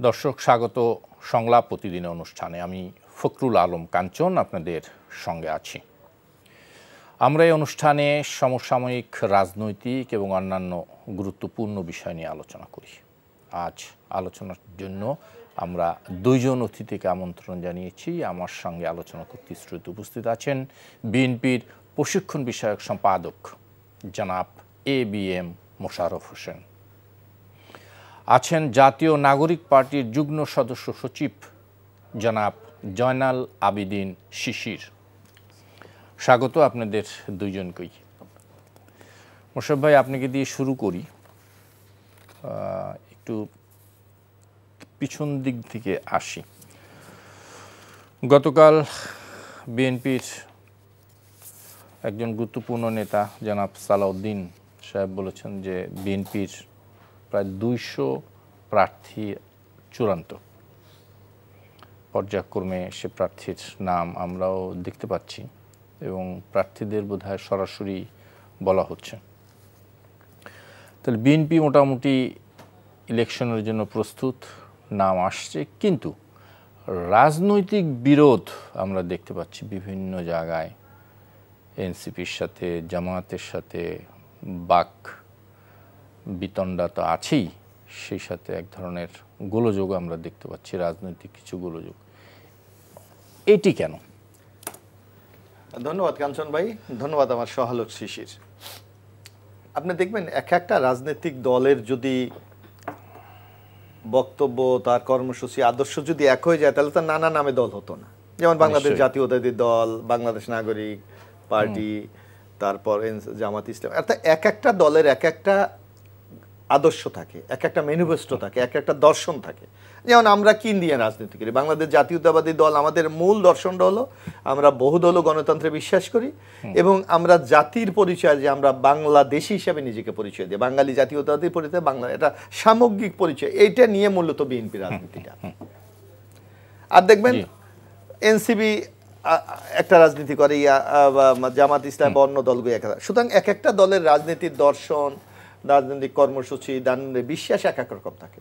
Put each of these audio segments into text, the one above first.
দর্শক স্বাগত সংলাপ প্রতিদিন অনুষ্ঠানে আমি ফখরুল আলম কাঞ্চন আপনাদের সঙ্গে আছি। আমরা এই অনুষ্ঠানে সমসাময়িক রাজনৈতিক এবং অন্যান্য গুরুত্বপূর্ণ বিষয় নিয়ে আলোচনা করি। আজ আলোচনার জন্য আমরা দুইজন অতিথিকে আমন্ত্রণ জানিয়েছি। আমার সঙ্গে আলোচনা করতে স্টুডিওতে উপস্থিত আছেন বিএনপির প্রশিক্ষণ বিষয়ক সম্পাদক জনাব ABM মোশাররফ হোসেন, আছেন জাতীয় নাগরিক পার্টির যুগ্ম সদস্য সচিব জনাব জয়নাল আবেদিন শিশির। স্বাগত আপনাদের দুইজনকেই। মোশাররফ ভাই, আপনাকে দিয়ে শুরু করি। একটু পিছন দিক থেকে আসি। গতকাল বিএনপির একজন গুরুত্বপূর্ণ নেতা জনাব সালাউদ্দিন সাহেব বলেছেন যে বিএনপির প্রায় 200 প্রার্থী চূড়ান্ত পর্যায়ক্রমে সে প্রার্থীর নাম আমরাও দেখতে পাচ্ছি এবং প্রার্থীদের বোধহয় সরাসরি বলা হচ্ছে। তাহলে বিএনপি মোটামুটি ইলেকশনের জন্য প্রস্তুত, নাম আসছে, কিন্তু রাজনৈতিক বিরোধ আমরা দেখতে পাচ্ছি বিভিন্ন জায়গায়। এনসিপির সাথে, জামায়াতের সাথে বাক বিতণ্ডা তো আছেই, সেই সাথে এক ধরনের গোলযোগ আমরা দেখতে পাচ্ছি, রাজনৈতিক কিছু গোলযোগ। এটি কেন? ধন্যবাদ কাঞ্চন ভাই, ধন্যবাদ আমার সহালোক শিশির। আপনি দেখবেন একটা রাজনৈতিক দলের যদি বক্তব্য, তার কর্মসূচি, আদর্শ যদি এক হয়ে যায় তাহলে তার নানা নামে দল হতো না। যেমন বাংলাদেশ জাতীয়তাবাদী দল, বাংলাদেশ নাগরিক পার্টি, তারপর জামাত ইসলাম, অর্থাৎ একটা দলের একটা আদর্শ থাকে, একটা ম্যানিফেস্টো থাকে, একটা দর্শন থাকে। যেমন আমরা কি নিয়ে রাজনীতি করি, বাংলাদেশ জাতীয়তাবাদী দল আমাদের মূল দর্শনটা হলো আমরা বহুদল গণতন্ত্রে বিশ্বাস করি এবং আমরা জাতির পরিচয়, যে আমরা বাংলাদেশী হিসেবে নিজেকে পরিচয় দিই, বাঙালি জাতীয়তাবাদী পরিচয়, বাংলা এটা সামগ্রিক পরিচয়, এইটা নিয়ে মূলত বিএনপি রাজনীতিটা। আর দেখবেন এনসিপি একটা রাজনীতি করে, জামাত ইসলাম বা অন্য দলগুলো সুতরাং একটা দলের রাজনীতির দর্শন, রাজনৈতিক কর্মসূচি, বিশ্বাস এক রকম থাকে।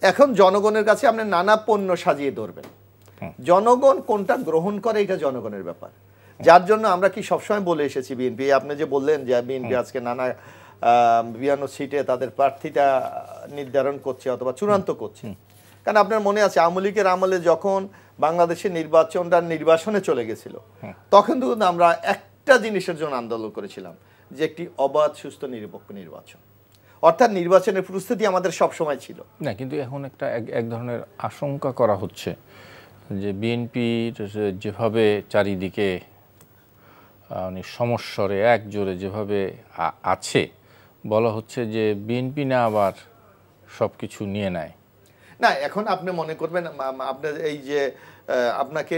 এখন জনগণের কাছে আপনি নানা পণ্য সাজিয়ে ধরবেন, জনগণ কোনটা গ্রহণ করে এটা জনগণের ব্যাপার। যার জন্য আমরা কি সবসময় বলে এসেছি, বিএনপি, আপনি যে বললেন যে বিএনপি আজকে নানা 52 সিটে তাদের প্রার্থীটা নির্ধারণ করছে অথবা চূড়ান্ত করছে। কারণ আপনার মনে আছে আওয়ামী লীগের আমলে যখন বাংলাদেশের নির্বাচনে চলে গেছিল, তখন তো আমরা একটা জিনিসের জন্য আন্দোলন করেছিলাম, যে একটি অবাধ, সুস্থ, নিরপেক্ষ নির্বাচন। অর্থাৎ নির্বাচনের প্রস্তুতি আমাদের সব সময় ছিল না, কিন্তু এখন এক ধরনের আশঙ্কা করা হচ্ছে যে বিএনপির যেভাবে চারিদিকে সমস্বরে একজোরে যেভাবে আছে, বলা হচ্ছে যে বিএনপি না আবার সব কিছু নিয়ে নেয়। না, এখন আপনি মনে করবেন আপনার এই যে আপনাকে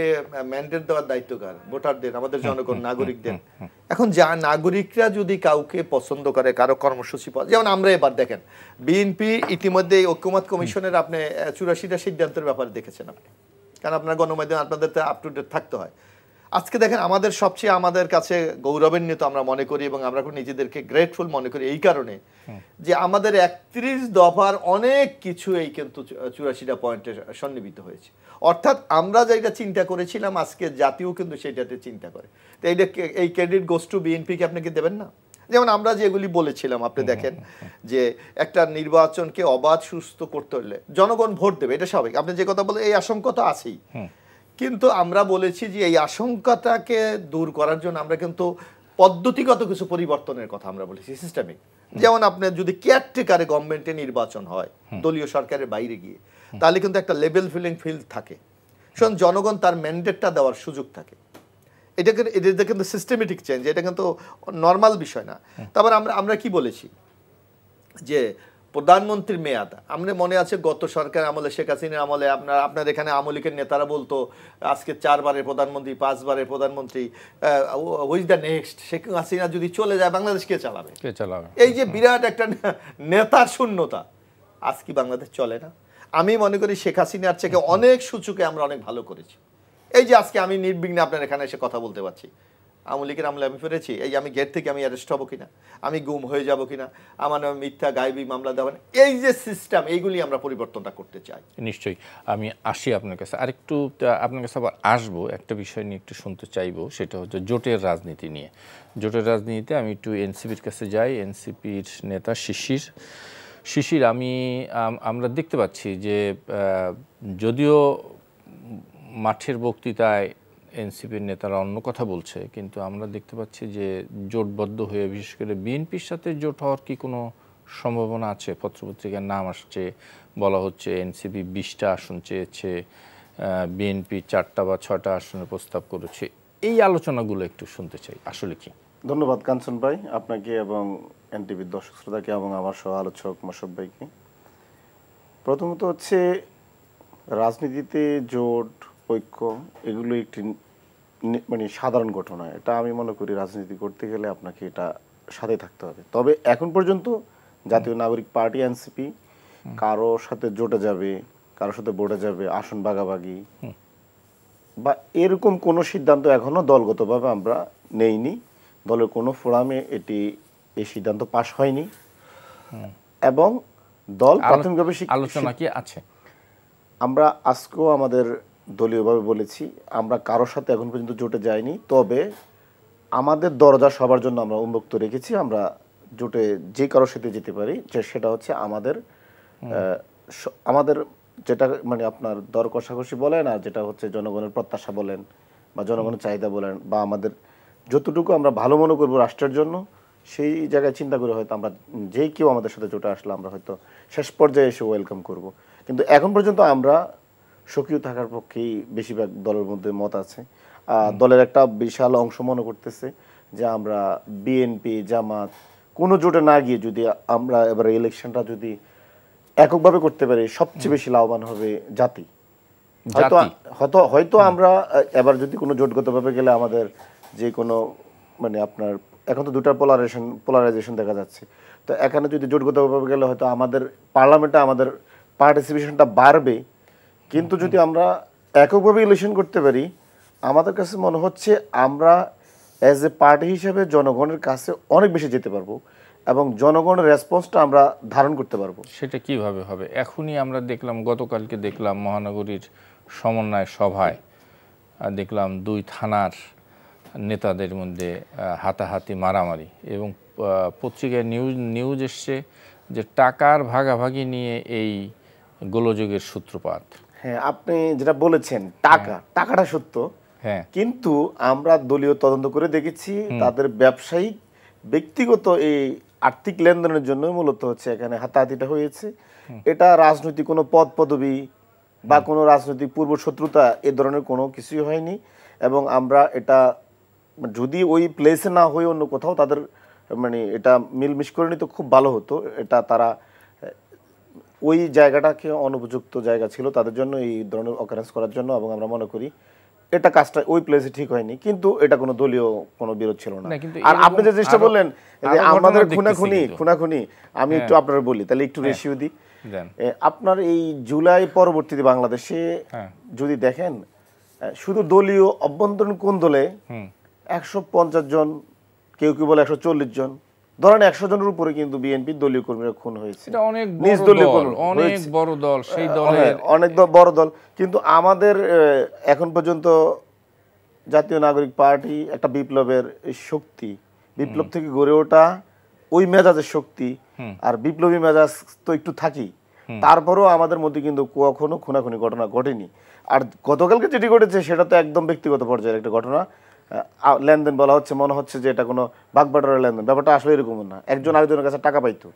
ম্যান্ডেট দেওয়ার দায়িত্ব কার? ভোটারদের, আমাদের জনগণ, নাগরিকদের। এখন যা নাগরিকরা যদি কাউকে পছন্দ করে, কারো কর্মসূচি, যেমন আমরা এবার দেখেন বিএনপি ইতিমধ্যে ঐক্যমত কমিশনের আপনি 84টা সিদ্ধান্তের ব্যাপারে দেখেছেন আপনি, কারণ আপনার গণমাধ্যম আপনাদের আপ টু ডেট থাকতে হয়। আজকে দেখেন আমাদের সবচেয়ে আমাদের কাছে গৌরবান্বিত আমরা মনে করি এবং আমরা নিজেদেরকে গ্রেটফুল মনে করি এই কারণে যে আমাদের 31 দফার অনেক কিছু এই কিন্তু 84টা পয়েন্টে সন্নিবেশিত হয়েছে। অর্থাৎ আমরা যেটা চিন্তা করেছিলাম আজকে জাতীয় কিন্তু সেটাতে চিন্তা করে। তো এই ক্রেডিট গোস টু বিএনপিকে আপনি কি দেবেন না? যেমন আমরা যেগুলি বলেছিলাম, আপনি দেখেন যে একটা নির্বাচনকে অবাধ, সুস্থ করতে হলে জনগণ ভোট দেবে, এটা স্বাভাবিক। আপনি যে কথা বলে এই আশঙ্কা তো আছেই, কিন্তু আমরা বলেছি যে এই আশঙ্কাটাকে দূর করার জন্য আমরা কিন্তু পদ্ধতিগত কিছু পরিবর্তনের কথা আমরা বলেছি, সিস্টেমিক। যেমন আপনার যদি কেয়ারটেকারে গভর্নমেন্টে নির্বাচন হয় দলীয় সরকারের বাইরে গিয়ে, তাহলে কিন্তু একটা লেভেল ফিলিং ফিল্ড থাকে, শোন জনগণ তার ম্যান্ডেটটা দেওয়ার সুযোগ থাকে। এটা কিন্তু সিস্টেমেটিক চেঞ্জ, এটা কিন্তু নর্মাল বিষয় না। তারপর আমরা কি বলেছি যে প্রধানমন্ত্রীর মেয়াদ, আমরা মনে আছে গত সরকার আমলে, শেখ হাসিনার আমলে আপনার এখানে আওয়ামী লীগের নেতারা বলতো আজকে 4 বারের প্রধানমন্ত্রী, 5 বারের প্রধানমন্ত্রী, who's the next? Sheikh Hasina যদি চলে যায় বাংলাদেশ কে চালাবে? এই যে বিরাট একটা নেতার শূন্যতা, আজ কি বাংলাদেশ চলে না? আমি মনে করি শেখ হাসিনার থেকে অনেক সূচকে আমরা অনেক ভালো করেছি। এই যে আজকে আমি নির্বিঘ্নে আপনার এখানে এসে কথা বলতে পারছি, আওয়ামী লীগের আমলে আমি ফিরেছি, এই আমি গেট থেকে আমি অ্যারেস্ট হবো কিনা, আমি গুম হয়ে যাব কিনা, আমার নামে মিথ্যা গায়েবী মামলা দেওয়া, এই যে সিস্টেম, এইগুলি আমরা পরিবর্তনটা করতে চাই। নিশ্চয়ই আমি আসি আপনার কাছে, আরেকটু আপনার কাছে আবার আসবো, একটা বিষয় নিয়ে একটু শুনতে চাইবো, সেটা হচ্ছে জোটের রাজনীতি নিয়ে। জোটের রাজনীতিতে আমি একটু এনসিপির কাছে যাই। এনসিপির নেতা শিশির আমরা দেখতে পাচ্ছি যে যদিও মাঠের বক্তৃতায় এনসিপির নেতারা অন্য কথা বলছে, কিন্তু আমরা দেখতে পাচ্ছি যে জোটবদ্ধ হয়ে বিশেষ করে বিএনপির সাথে জোট হওয়ার কি কোনো সম্ভাবনা আছে? পত্রপত্রিকার নাম আসছে, বলা হচ্ছে এনসিপি 20টা আসন চেয়েছে, বিএনপি 4টা বা 6টা আসনের প্রস্তাব করেছে। এই আলোচনাগুলো একটু শুনতে চাই, আসলে কি? ধন্যবাদ কাঞ্চন ভাই, আপনাকে এবং এনটিভির দর্শক শ্রোতাকে এবং আমার সহ আলোচক মোশাররফ ভাইকে। প্রথমত হচ্ছে রাজনীতিতে জোট, ঐক্য এগুলো একটি মানে সাধারণ ঘটনা। এটা আমি মনে করি রাজনীতি করতে গেলে আপনাকে এটা সাথে থাকতে হবে। তবে এখন পর্যন্ত জাতীয় নাগরিক পার্টি এনসিপি কারো সাথে জোটে যাবে, কারোর সাথে বোর্ডে যাবে, আসন ভাগাভাগি বা এরকম কোনো সিদ্ধান্ত এখনো দলগতভাবে আমরা নেইনি। দলের কোনো ফোরামে এই সিদ্ধান্ত পাশ হয়নি এবং দল প্রাথমিকভাবে আলোচনা কি আছে। আমরা আজকেও আমাদের দলীয়ভাবে বলেছি আমরা কারোর সাথে এখন পর্যন্ত জোটে যাইনি, তবে আমাদের দরজা সবার জন্য আমরা উন্মুক্ত রেখেছি। আমরা জোটে যে কারোর সাথে যেতে পারি, সেটা হচ্ছে আমাদের যেটা মানে আপনার দর কষাকষি বলেন, আর যেটা হচ্ছে জনগণের প্রত্যাশা বলেন বা জনগণের চাহিদা বলেন, বা আমাদের যতটুকু আমরা ভালো মনে করবো রাষ্ট্রের জন্য, সেই জায়গায় চিন্তা করে হয়তো আমরা যে কেউ আমাদের সাথে জোটে আসলে আমরা হয়তো শেষ পর্যায়ে এসে ওয়েলকাম করব। কিন্তু এখন পর্যন্ত আমরা সক্রিয় থাকার পক্ষেই বেশিরভাগ দলের মধ্যে মত আছে। দলের একটা বিশাল অংশ মনে করতেছে যে আমরা বিএনপি জামাত কোনো জোটে না গিয়ে যদি আমরা এবারে ইলেকশনটা যদি এককভাবে করতে পারি, সবচেয়ে বেশি লাভবান হবে জাতি। হয়তো আমরা এবার যদি কোনো জোটগতভাবে গেলে আমাদের যে কোনো মানে আপনার এখন তো দুটার পোলারাইজেশন দেখা যাচ্ছে, তো এখানে যদি জোটগতভাবে গেলে হয়তো আমাদের পার্লামেন্টে আমাদের পার্টিসিপেশনটা বাড়বে। কিন্তু যদি আমরা এককভাবে ইলেকশন করতে পারি, আমাদের কাছে মনে হচ্ছে আমরা অ্যাজ এ পার্টি হিসেবে জনগণের কাছে অনেক বেশি যেতে পারবো এবং জনগণের রেসপন্সটা আমরা ধারণ করতে পারবো। সেটা কিভাবে হবে? এখনই আমরা দেখলাম, গতকালকে দেখলাম মহানগরীর সমন্বয় সভায় দেখলাম 2 থানার নেতাদের মধ্যে হাতাহাতি মারামারি, এবং পত্রিকায় নিউজ এসছে যে টাকার ভাগাভাগি নিয়ে এই গোলযোগের সূত্রপাত। হ্যাঁ, আপনি যেটা বলেছেন টাকাটা সত্য, হ্যাঁ, কিন্তু আমরা দলীয় তদন্ত করে দেখেছি তাদের ব্যবসায়িক ব্যক্তিগত এই আর্থিক লেনদেনের জন্য মূলত হচ্ছে এখানে হাতাহাতিটা হয়েছে। এটা রাজনৈতিক কোনো পদ পদবি বা কোনো রাজনৈতিক পূর্ব শত্রুতা এ ধরনের কোনো কিছুই হয়নি। এবং আমরা এটা যদি ওই প্লেসে না হয়ে অন্য কোথাও তাদের মানে এটা মিলমিশ করে নিতে খুব ভালো হতো। এটা তারা ওই জায়গাটাকে অনুপযুক্ত জায়গা ছিল তাদের জন্য এই ধরনের অকারেন্স করার জন্য, এবং আমরা মনে করি এটা কাজটা ওই প্লেসে ঠিক হয়নি, কিন্তু এটা কোনো দলীয় কোনো বিরোধ ছিল না। আর আপনি যে চেষ্টা বললেন যে আমাদের খুনাখুনি, আমি একটু আপনার বলি, তাহলে একটু রেশিও দিই। আপনার এই জুলাই পরবর্তীতে বাংলাদেশে যদি দেখেন, শুধু দলীয় অভ্যন্তরীণ কোন দলে 150 জন, কেউ কেউ বলে 140 জন, ধরেন 100 জনের উপরে কিন্তু বিএনপি দলীয় কর্মীরা খুন হয়েছে। অনেক বড় দল, সেই দলের অনেক বড় দল। কিন্তু আমাদের এখন পর্যন্ত জাতীয় নাগরিক পার্টি একটা বিপ্লবের শক্তি, বিপ্লব থেকে গড়ে ওঠা ওই মেজাজের শক্তি, আর বিপ্লবী মেজাজ তো একটু থাকি, তারপরেও আমাদের মধ্যে কিন্তু কখনো খুনাখুনি ঘটনা ঘটেনি। আর গতকালকে যেটি ঘটেছে সেটা তো একদম ব্যক্তিগত পর্যায়ের একটা ঘটনা। লেনদেন বলা হচ্ছে, মনে হচ্ছে যে এটা কোনো বাগবাটোয়ারের লেনদেন, ব্যাপারটা আসলে এরকম না, একজন আরেকজনের কাছে টাকা পাইতো।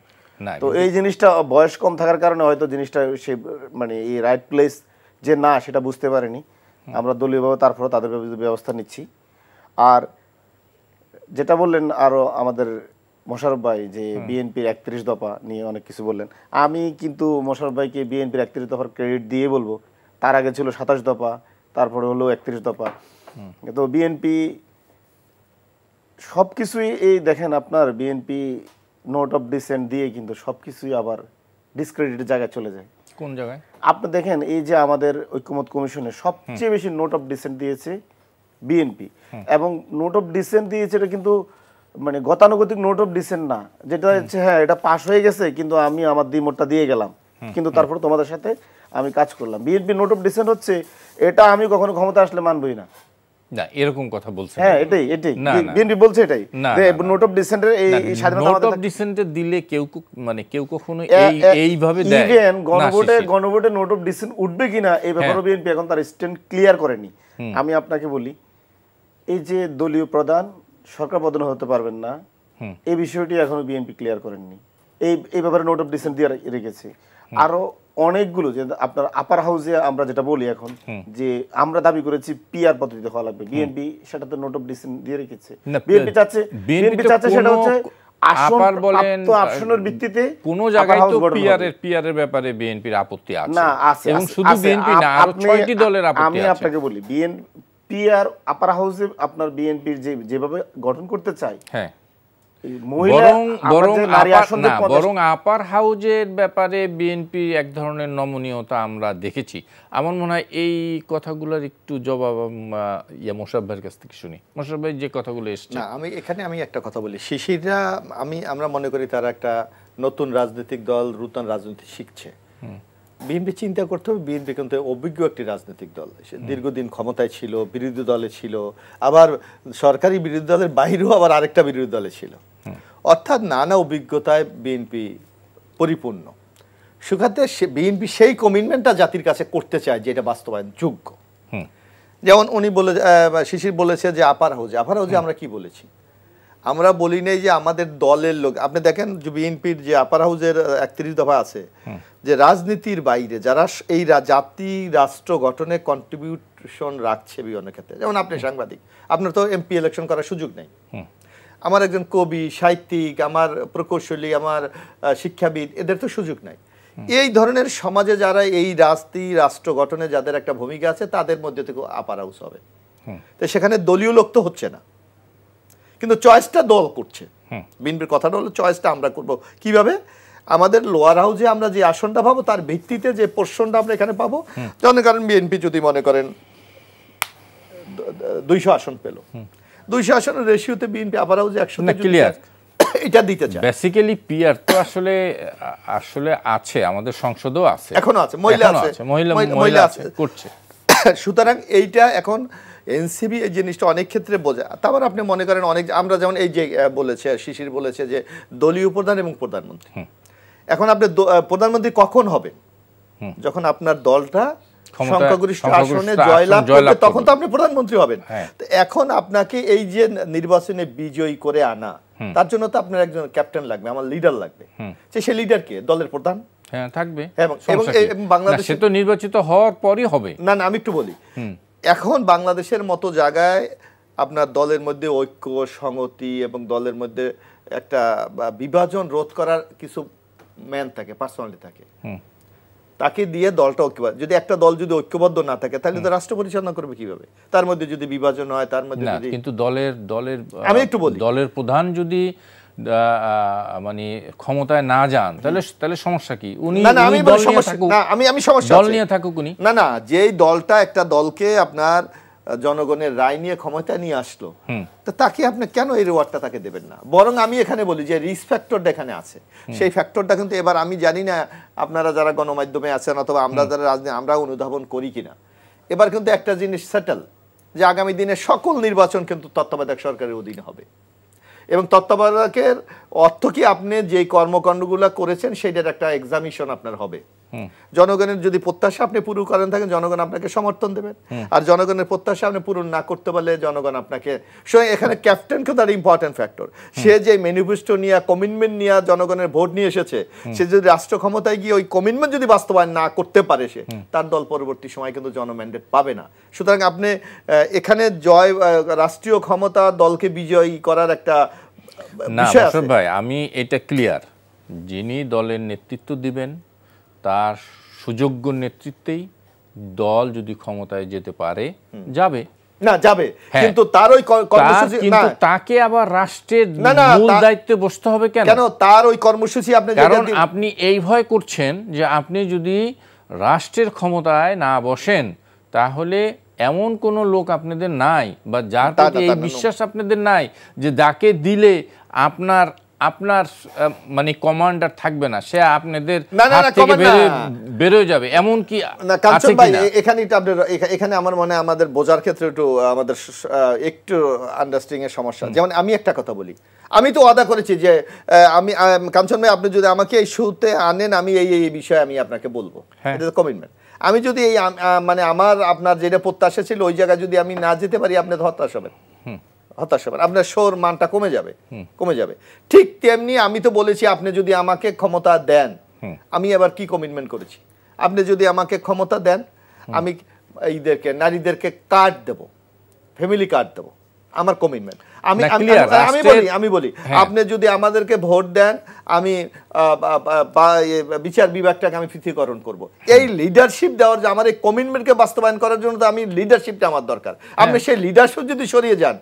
তো এই জিনিসটা বয়স কম থাকার কারণে হয়তো জিনিসটা সে মানে এই রাইট প্লেস যে না, সেটা বুঝতে পারেনি। আমরা দলীয়ভাবে তারপরে তাদের ব্যবস্থা নিচ্ছি। আর যেটা বললেন আরো আমাদের মোশাররফ ভাই যে বিএনপির 31 দফা নিয়ে অনেক কিছু বললেন, আমি কিন্তু মোশাররফ ভাইকে বিএনপির 31 দফার ক্রেডিট দিয়ে বলবো। তার আগে ছিল 27 দফা, তারপরে হলো 31 দফা। তো বিএনপি সবকিছুই এই দেখেন, আপনার বিএনপি নোট অফ ডিসেন্ট দিয়ে কিন্তু সবকিছুই আবার ডিসক্রেডিটের জায়গায় চলে যায়। কোন জায়গায়? আপনি দেখেন এই যে আমাদের ঐক্যমত কমিশনে সবচেয়ে বেশি নোট অফ ডিসেন্ট দিয়েছে বিএনপি, এবং নোট অফ ডিসেন্ট দিয়েছে, এটা কিন্তু মানে গতানুগতিক নোট অফ ডিসেন্ট না, যেটা হচ্ছে হ্যাঁ এটা পাশ হয়ে গেছে কিন্তু আমি আমার দ্বিমতটা দিয়ে গেলাম, কিন্তু তারপর তোমাদের সাথে আমি কাজ করলাম। বিএনপি নোট অফ ডিসেন্ট হচ্ছে এটা আমি কখনো ক্ষমতা আসলে মানবই না, না এরকম কথা বলছেন। হ্যাঁ এটাই বিএনপি বলছে, এটাই যে নোট অফ ডিসেন্টের এই স্বাধীনতা নোট অফ ডিসেন্টে দিলে কেউ মানে কেউ কখনো এইভাবে দেয়, ইভেন গণভোটে নোট অফ ডিসেন্ট উঠবে কিনা এই ব্যাপারে বিএনপি এখন তার স্ট্যান্ড ক্লিয়ার করেনি। আমি আপনাকে বলি, এই যে দলীয় প্রধান সরকার প্রধান হতে পারবেন না, এই বিষয়টি এখনো বিএনপি ক্লিয়ার করেননি, এই ব্যাপারে নোট অফ ডিসেন্ট দিয়ে রেখেছে। আরো অনেকগুলো, যে আপনার আপার হাউসে আমরা যেটা বলি এখন যে আমরা দাবি করেছি পিআর পদ্ধতিতে হওয়া লাগবে, বিএনপি সেটাতে নোট অফ ডিসেন্ট দিয়ে রেখেছে। বিএনপি চাচ্ছে সেটা হচ্ছে আপার বলেন আসনের ভিত্তিতে কোন জায়গায় তো পিআর এর ব্যাপারে বিএনপির আপত্তি আছে না, আছে, এবং শুধু বিএনপি না আরো 6টি দলের আপত্তি আছে। আমি আপনাকে বলি, পিআর আপার হাউসে আপনার বিএনপির যেভাবে গঠন করতে চায়, হ্যাঁ বরং আপার হাউজের ব্যাপারে বিএনপি এক ধরনের নমনীয়তা আমরা দেখেছি। আমার মনে হয় এই কথাগুলোর একটু জবাব মোশাররফ ভাইয়ের কাছ থেকে শুনি। মোশাররফ ভাই যে কথাগুলো এসছে, আমি একটা কথা বলি, শিশিররা আমরা মনে করি তারা একটা নতুন রাজনৈতিক দল, নতুন রাজনীতি শিখছে। বিএনপি চিন্তা করতে হবে, বিএনপি কিন্তু অভিজ্ঞ একটি রাজনৈতিক দল, দীর্ঘদিন ক্ষমতায় ছিল, বিরোধী দলে ছিল, আবার সরকারি বিরোধী দলের বাইরেও আবার আরেকটা বিরোধী দলে ছিল, অর্থাৎ নানা অভিজ্ঞতায় বিএনপি পরিপূর্ণ। সুখাতে বিএনপি সেই কমিটমেন্টটা জাতির কাছে করতে চায় যেটা বাস্তবায়ন যোগ্য। যেমন উনি শিশির বলেছে যে আপার হাউজে আমরা কি বলেছি, আমরা বলি নাই যে আমাদের দলের লোক। আপনি দেখেন যে বিএনপির যে আপার হাউজের 31 দফা আছে যে রাজনীতির বাইরে যারা এই জাতি রাষ্ট্র গঠনে কন্ট্রিবিউশন রাখছে বিভিন্ন ক্ষেত্রে, যেমন আপনি সাংবাদিক, আপনার তো এমপি ইলেকশন করার সুযোগ নেই, আমার একজন কবি, সাহিত্যিক, আমার প্রকৌশলী, আমার শিক্ষাবিদ, এদের তো সুযোগ নাই। এই ধরনের সমাজে যারা এই রাষ্ট্র গঠনে যাদের একটা ভূমিকা আছে তাদের মধ্যে থেকে আপার হাউস হবে। তো সেখানে দলীয় লোক তো হচ্ছে না, কিন্তু চয়েসটা দল করছে। বিএনপির কথাটা হলো চয়েসটা আমরা করব কিভাবে, আমাদের লোয়ার হাউসে আমরা যে আসনটা পাবো তার ভিত্তিতে যে পোর্শনটা আমরা এখানে পাবো। যেমন কারণ বিএনপি যদি মনে করেন 200 আসন পেল, 200 আসনের রেশিওতে বিএনপি আপার হাউসে 100 ক্লিয়ার এটা দিতে চায়। বেসিক্যালি পিআর তো আসলে আছে, আমাদের সংসদও আছে, এখনো আছে, মহিলা আছে করছে। সুতরাং এইটা এখন এনসিবি এই জিনিসটা অনেক ক্ষেত্রে বোঝা। তারপর আপনি মনে করেন অনেক, আমরা যেমন এই যে বলেছে শিশির বলেছে যে দলীয় প্রধান এবং প্রধানমন্ত্রী, এখন আপনি প্রধানমন্ত্রী কখন হবেন, যখন আপনার দলটা সংখ্যাগরিষ্ঠ আসনে জয়লাভ করবে তখন তো আপনি প্রধানমন্ত্রী হবেন। তো এখন আপনাকে এই যে নির্বাচনে বিজয়ী করে আনা, তার জন্য তো আপনার একজন ক্যাপ্টেন লাগবে, আমার লিডার লাগবে। সেই লিডার কে? দলের প্রধান থাকবে, এবং বাংলাদেশে তো নির্বাচিত হওয়ার পরই হবে। না আমি একটু বলি, এখন বাংলাদেশের মতো জায়গায় আপনার দলের মধ্যে ঐক্য, সংহতি এবং দলের মধ্যে একটা বিভাজন রোধ করার কিছু ম্যান থাকে, পার্সোনালি থাকে, তাকে দিয়ে দলটা ঐক্যবদ্ধ। যদি একটা দল যদি ঐক্যবদ্ধ না থাকে তাহলে তো রাষ্ট্র পরিচালনা করবে কিভাবে? তার মধ্যে যদি বিভাজন হয়, তার মধ্যে কিন্তু দলের আমি একটু বলি, দলের প্রধান যদি মানে ক্ষমতায় না যান তাহলে সমস্যা কি? উনি আমি সমস্যা দল নিয়ে থাকুক উনি, না যেই দলটা একটা দলকে আপনার জনগণের রায় নিয়ে ক্ষমতা নিয়ে আসলো, তো তাকে আপনি কেন এই রিওয়ার্ডটা তাকে দেবেন না? বরং আমি এখানে বলি যে রিস্ক ফ্যাক্টরটা এখানে আছে, সেই ফ্যাক্টরটা কিন্তু এবার আমি জানি না আপনারা যারা গণমাধ্যমে আছেন অথবা আমরা যারা রাজনীতি আমরা অনুধাবন করি কিনা, এবার কিন্তু একটা জিনিস সেটেল যে আগামী দিনে সকল নির্বাচন কিন্তু তত্ত্বাবধায়ক সরকারের অধীনে হবে, এবং তত্ত্বাবধায়কের অর্থ কি আপনি যে কর্মকাণ্ডগুলো করেছেন সেটার একটা এক্সামিশন আপনার হবে। জনগণের যদি প্রত্যাশা আপনি পূরণ করেন থাকেন, জনগণ আপনাকে সমর্থন দেবেন, আর জনগণের প্রত্যাশা আপনি পূরণ না করতে পারলে জনগণ আপনাকে, এখানে ক্যাপ্টেন কিন্তু একটা ইম্পর্টেন্ট ফ্যাক্টর। সে যে ম্যানিফেস্টো নিয়ে, কমিটমেন্ট নিয়ে জনগণের ভোট নিয়ে এসেছে, সে যদি রাষ্ট্র ক্ষমতায় গিয়ে ওই কমিটমেন্ট যদি বাস্তবায়ন না করতে পারে, সে তার দল পরবর্তী সময় কিন্তু জনম্যান্ডেট পাবে না। সুতরাং আপনি এখানে রাষ্ট্রীয় ক্ষমতা দলকে বিজয়ী করার একটা বিষয় আছে। ভাই আমি এটা ক্লিয়ার, যিনি দলের নেতৃত্ব দিবেন তার সুযোগ্য নেতৃত্বেই দল যদি ক্ষমতায় যেতে পারে যাবে, কিন্তু তার ওই কর্মসূচি, কিন্তু তাকে আবার রাষ্ট্রের মূল দায়িত্বে বসতে হবে কেন? তার ওই কর্মসূচি আপনি, কারণ আপনি এই ভয় করছেন যে আপনি যদি রাষ্ট্রের ক্ষমতায় না বসেন তাহলে এমন কোন লোক আপনাদের নাই বা যার প্রতি এই বিশ্বাস আপনাদের নাই যে যাকে দিলে আপনার আপনার মানে কমান্ডার থাকবে না, সে আপনাদের হাত থেকে বেরোয় যাবে, এমন কি আছে কিনা? এখানে আমার মনে হয় আমাদের বোঝার ক্ষেত্রে একটু আন্ডারস্ট্যান্ডিং এর সমস্যা। যেমন আমি একটা কথা বলি, আমি তো ওয়াদা করেছি যে আমি কাঞ্চন ভাই আপনি যদি আমাকে এই শুতে আনেন আমি এই বিষয়ে আমি আপনাকে বলবো, এটা তো কমিটমেন্ট। আমি যদি এই মানে আপনার যেটা প্রত্যাশা ছিল ওই জায়গায় যদি আমি না যেতে পারি আপনি হতাশ হবেন, আপনার শোর মানটা কমে যাবে। ঠিক তেমনি আমি তো বলেছি আপনি যদি আমাকে ক্ষমতা দেন, আমি এবার কি কমিটমেন্ট করেছি, আপনি যদি আমাকে ক্ষমতা দেন আমি নারীদেরকে কার্ড দেব, ফ্যামিলি কার্ড দেব, আমার কমিটমেন্ট। আমি বলি আপনি যদি আমাদেরকে ভোট দেন আমি বিচার বিভাগটাকে আমি পৃথকীকরণ করব। এই লিডারশিপ দেওয়ার যে আমার এই কমিটমেন্টকে বাস্তবায়ন করার জন্য তো আমি লিডারশিপটা আমার দরকার। আপনি সেই লিডারশিপ যদি সরিয়ে যান,